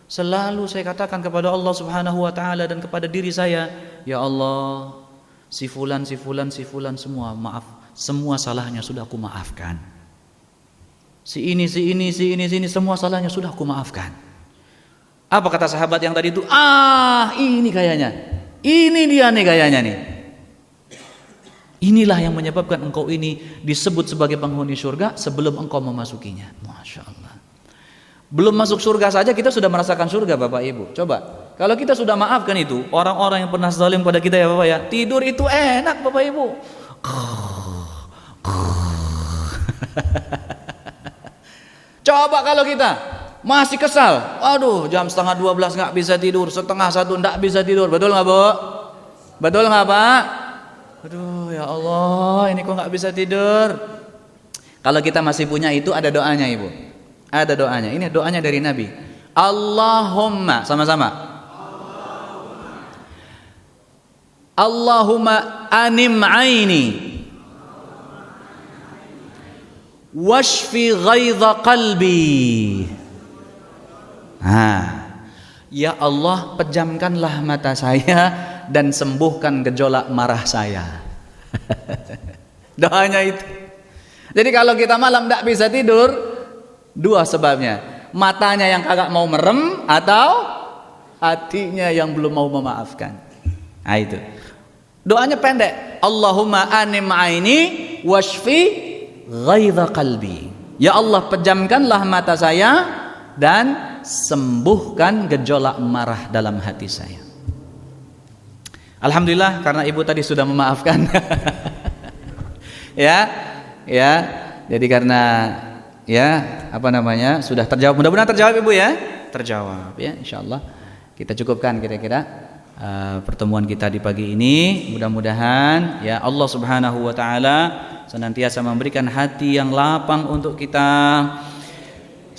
selalu saya katakan kepada Allah Subhanahu wa taala dan kepada diri saya, ya Allah, si fulan semua maaf, semua salahnya sudah aku maafkan. Si ini semua salahnya sudah aku maafkan. Apa kata sahabat yang tadi itu? Ini kayaknya. Ini dia nih kayaknya nih. Inilah yang menyebabkan engkau ini disebut sebagai penghuni surga sebelum engkau memasukinya. Masya Allah. Belum masuk surga saja kita sudah merasakan surga Bapak Ibu. Coba, kalau kita sudah maafkan itu orang-orang yang pernah zalim pada kita ya Bapak ya, tidur itu enak Bapak Ibu. Coba kalau kita masih kesal, waduh jam 11:30 nggak bisa tidur, 12:30 nggak bisa tidur, betul nggak Bu? Betul nggak Pak? Aduh ya Allah, ini kok nggak bisa tidur. Kalau kita masih punya itu ada doanya Ibu, ada doanya. Ini doanya dari Nabi. Allahumma, sama-sama. Allahumma anim aini, washfi ghaidha qalbi. Ya Allah, pejamkanlah mata saya dan sembuhkan gejolak marah saya. Doanya itu. Jadi kalau kita malam tidak bisa tidur, 2 sebabnya. Matanya yang kagak mau merem atau hatinya yang belum mau memaafkan. Nah itu. Doanya pendek. Allahumma anim aini washfi ghaidha qalbi. Ya Allah, pejamkanlah mata saya dan sembuhkan gejolak marah dalam hati saya. Alhamdulillah karena ibu tadi sudah memaafkan. ya. Jadi karena sudah terjawab. Mudah-mudahan terjawab Ibu ya. Terjawab ya, insyaallah. Kita cukupkan kira-kira pertemuan kita di pagi ini. Mudah-mudahan ya Allah Subhanahu wa taala senantiasa memberikan hati yang lapang untuk kita,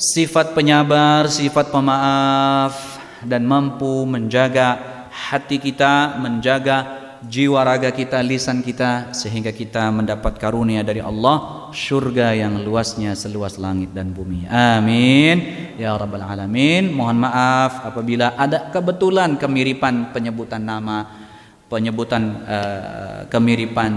sifat penyabar, sifat pemaaf, dan mampu menjaga hati kita, menjaga jiwa raga kita, lisan kita, sehingga kita mendapat karunia dari Allah, surga yang luasnya seluas langit dan bumi. Amin ya rabbal alamin. Mohon maaf apabila ada kebetulan kemiripan penyebutan nama, kemiripan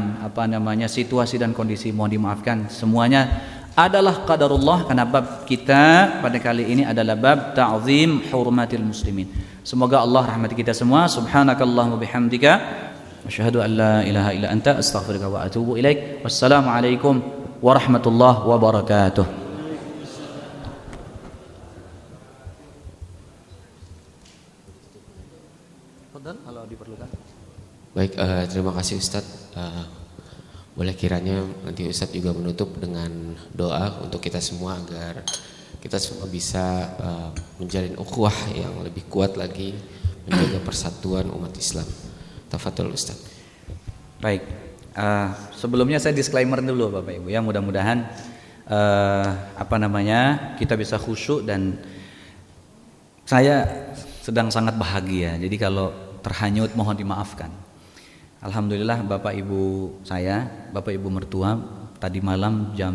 situasi dan kondisi, mohon dimaafkan. Semuanya adalah qadarullah, karena bab kita pada kali ini adalah bab ta'zim hurmatil muslimin. Semoga Allah rahmati kita semua. Subhanakallahumma bihamdika asyhadu an la ilaha illa anta astaghfiruka wa atubu ilaik. Wassalamualaikum warahmatullahi wabarakatuh. Baik, terima kasih Ustadz. Boleh kiranya nanti Ustadz juga menutup dengan doa untuk kita semua agar kita semua bisa menjalin ukhuwah yang lebih kuat lagi, menjaga persatuan umat Islam. Tafadhol Ustadz. Baik, sebelumnya saya disclaimer dulu Bapak Ibu ya, mudah-mudahan kita bisa khusyuk, dan saya sedang sangat bahagia. Jadi kalau terhanyut mohon dimaafkan. Alhamdulillah Bapak Ibu saya, Bapak Ibu mertua tadi malam jam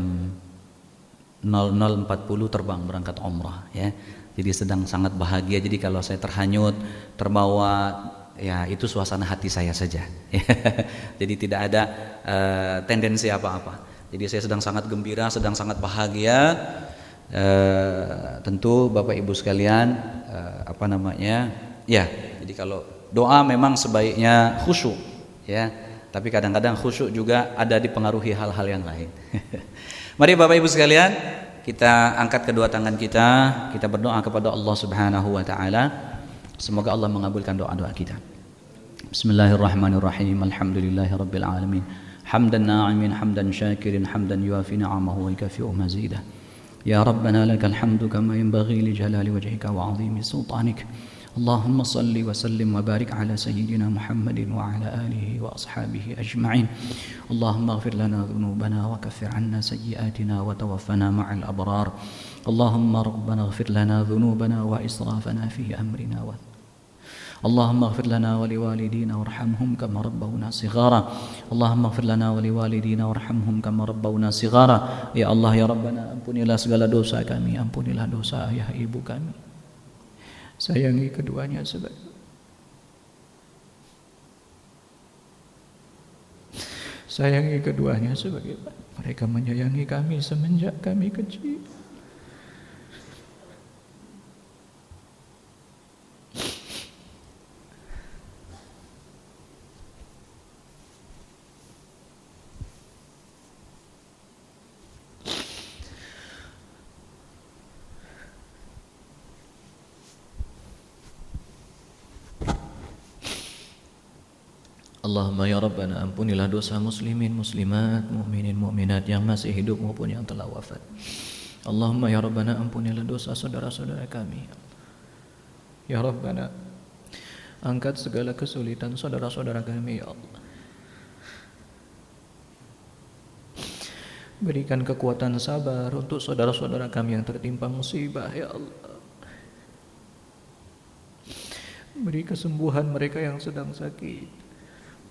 00.40 terbang berangkat umrah ya. Jadi sedang sangat bahagia. Jadi kalau saya terhanyut, terbawa, ya itu suasana hati saya saja. Jadi tidak ada tendensi apa-apa. Jadi saya sedang sangat gembira, sedang sangat bahagia. Tentu Bapak Ibu sekalian, ya. Jadi kalau doa memang sebaiknya khusyuk. Ya, tapi kadang-kadang khusyuk juga ada dipengaruhi hal-hal yang lain. Mari Bapak Ibu sekalian, kita angkat kedua tangan kita berdoa kepada Allah Subhanahu wa taala. Semoga Allah mengabulkan doa-doa kita. Bismillahirrahmanirrahim. Alhamdulillahirabbil alamin. Hamdan na'imin, hamdan syakirin, hamdan yuafi ni'amahu wa yukafi'u mazidah. Ya Rabbana lakal hamdu kama yanbaghi li jalali wajhika wa 'azimi sultanik. اللهم صل وسلم وبارك على سيدنا محمد وعلى آله وأصحابه أجمعين. اللهم اغفر لنا ذنوبنا وكفر عنا سيئاتنا وتوفنا مع الأبرار. اللهم ربنا اغفر لنا ذنوبنا وإسرافنا في أمرنا اللهم اغفر لنا ولوالدينا وارحمهم كما ربونا صغارا. اللهم اغفر لنا ولوالدينا وارحمهم كما ربونا صغارا. Ya Allah ya Rabbana, ampunilah segala dosa kami, ampunilah dosa ayah ibu kami. Sayangi keduanya sebagai mereka menyayangi kami semenjak kami kecil. Allahumma ya Rabbana, ampunilah dosa muslimin, muslimat, mu'minin, mu'minat yang masih hidup maupun yang telah wafat. Allahumma ya Rabbana, ampunilah dosa saudara-saudara kami. Ya Rabbana, angkat segala kesulitan saudara-saudara kami ya Allah. Berikan kekuatan sabar untuk saudara-saudara kami yang tertimpa musibah ya Allah. Beri kesembuhan mereka yang sedang sakit.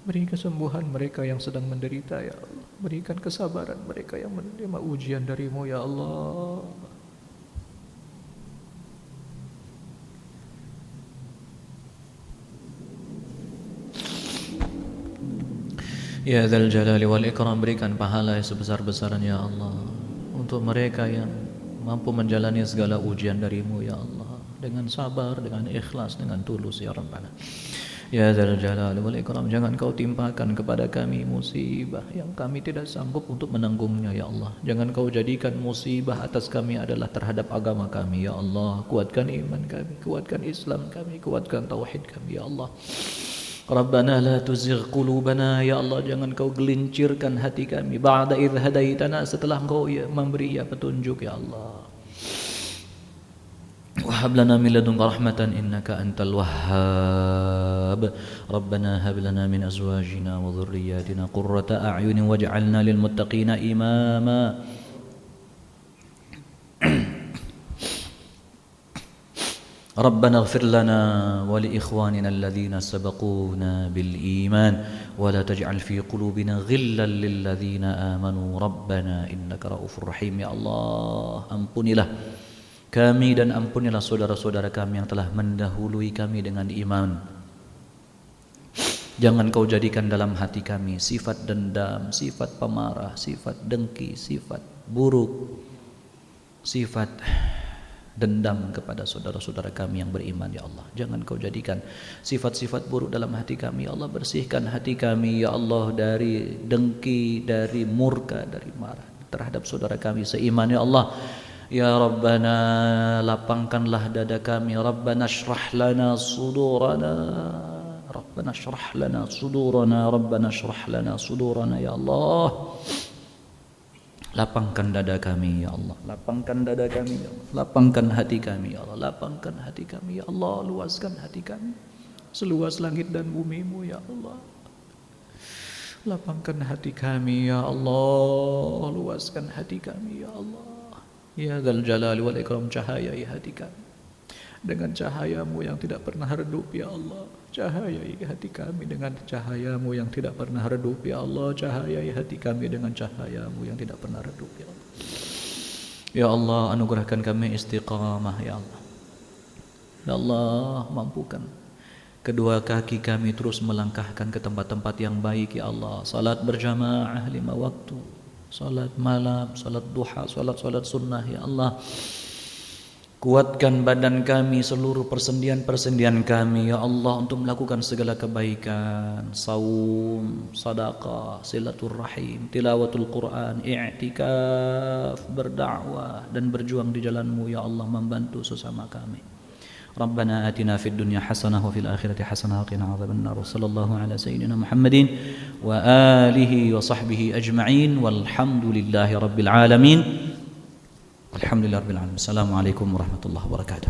Beri kesembuhan mereka yang sedang menderita ya Allah. Berikan kesabaran mereka yang menerima ujian darimu ya Allah. Ya Dzal Jalali wal Ikram, berikan pahala yang sebesar-besarnya ya Allah untuk mereka yang mampu menjalani segala ujian darimu ya Allah, dengan sabar, dengan ikhlas, dengan tulus ya Rabbana. Ya Dzal Jalali wal Ikram, jangan kau timpakan kepada kami musibah yang kami tidak sanggup untuk menanggungnya ya Allah. Jangan kau jadikan musibah atas kami adalah terhadap agama kami ya Allah. Kuatkan iman kami, kuatkan Islam kami, kuatkan tauhid kami ya Allah. Rabbana la tuzigh qulubana, ya Allah, jangan kau gelincirkan hati kami ba'da idh hadaitana, setelah kau memberi petunjuk ya Allah. Wahab lana min ladunka rahmatan innaka antal wahhab. Rabbana hab lana min azwajina wa dhurriyyatina qurrata a'yunin waj'alna lil muttaqina imama. ربنا اغفر لنا ولإخواننا الذين سبقونا بالإيمان ولا تجعل في قلوبنا غلا للذين آمنوا ربنا إنك رؤوف رحيم. Ya Allah, ampunilah kami dan ampunilah saudara-saudara kami yang telah mendahului kami dengan iman. Jangan kau jadikan dalam hati kami sifat dendam, sifat pemarah, sifat dengki, sifat buruk, sifat dendam kepada saudara-saudara kami yang beriman ya Allah. Jangan kau jadikan sifat-sifat buruk dalam hati kami ya Allah. Bersihkan hati kami ya Allah dari dengki, dari murka, dari marah terhadap saudara kami seiman ya Allah. Ya Rabbana, lapangkanlah dada kami. Rabbana syrah lana sudurana. Rabbana shrah lana sudurana, Rabbana shrah lana sudurana ya Allah. Lapangkan dada kami ya Allah, lapangkan dada kami ya Allah, lapangkan hati kami ya Allah, lapangkan hati kami ya Allah, luaskan hati kami seluas langit dan bumimu ya Allah. Lapangkan hati kami ya Allah, luaskan hati kami ya Allah. Ya Dzal Jalali wal Ikram, cahayai hati kami dengan cahayamu yang tidak pernah redup ya Allah. Cahayai hati kami dengan cahayamu yang tidak pernah redup ya Allah. Cahayai hati kami dengan cahayamu yang tidak pernah redup ya Allah. Ya Allah, anugerahkan kami istiqamah ya Allah. Ya Allah, mampukan kedua kaki kami terus melangkahkan ke tempat-tempat yang baik ya Allah. Salat berjamaah 5 waktu, salat malam, salat duha, salat sunnah ya Allah. Kuatkan badan kami, seluruh persendian-persendian kami ya Allah untuk melakukan segala kebaikan, saum, sedekah, silaturrahim, tilawatul Quran, i'tikaf, berdakwah dan berjuang di jalan-Mu ya Allah, membantu sesama kami. Rabbana atina fid dunya hasanah wa fil akhirati hasanah wa qina adzabannar. Sallallahu ala sayyidina Muhammadin wa alihi wa sahbihi ajma'in walhamdulillahi rabbil alamin. Alhamdulillah rabbil alamin. Assalamualaikum warahmatullahi wabarakatuh.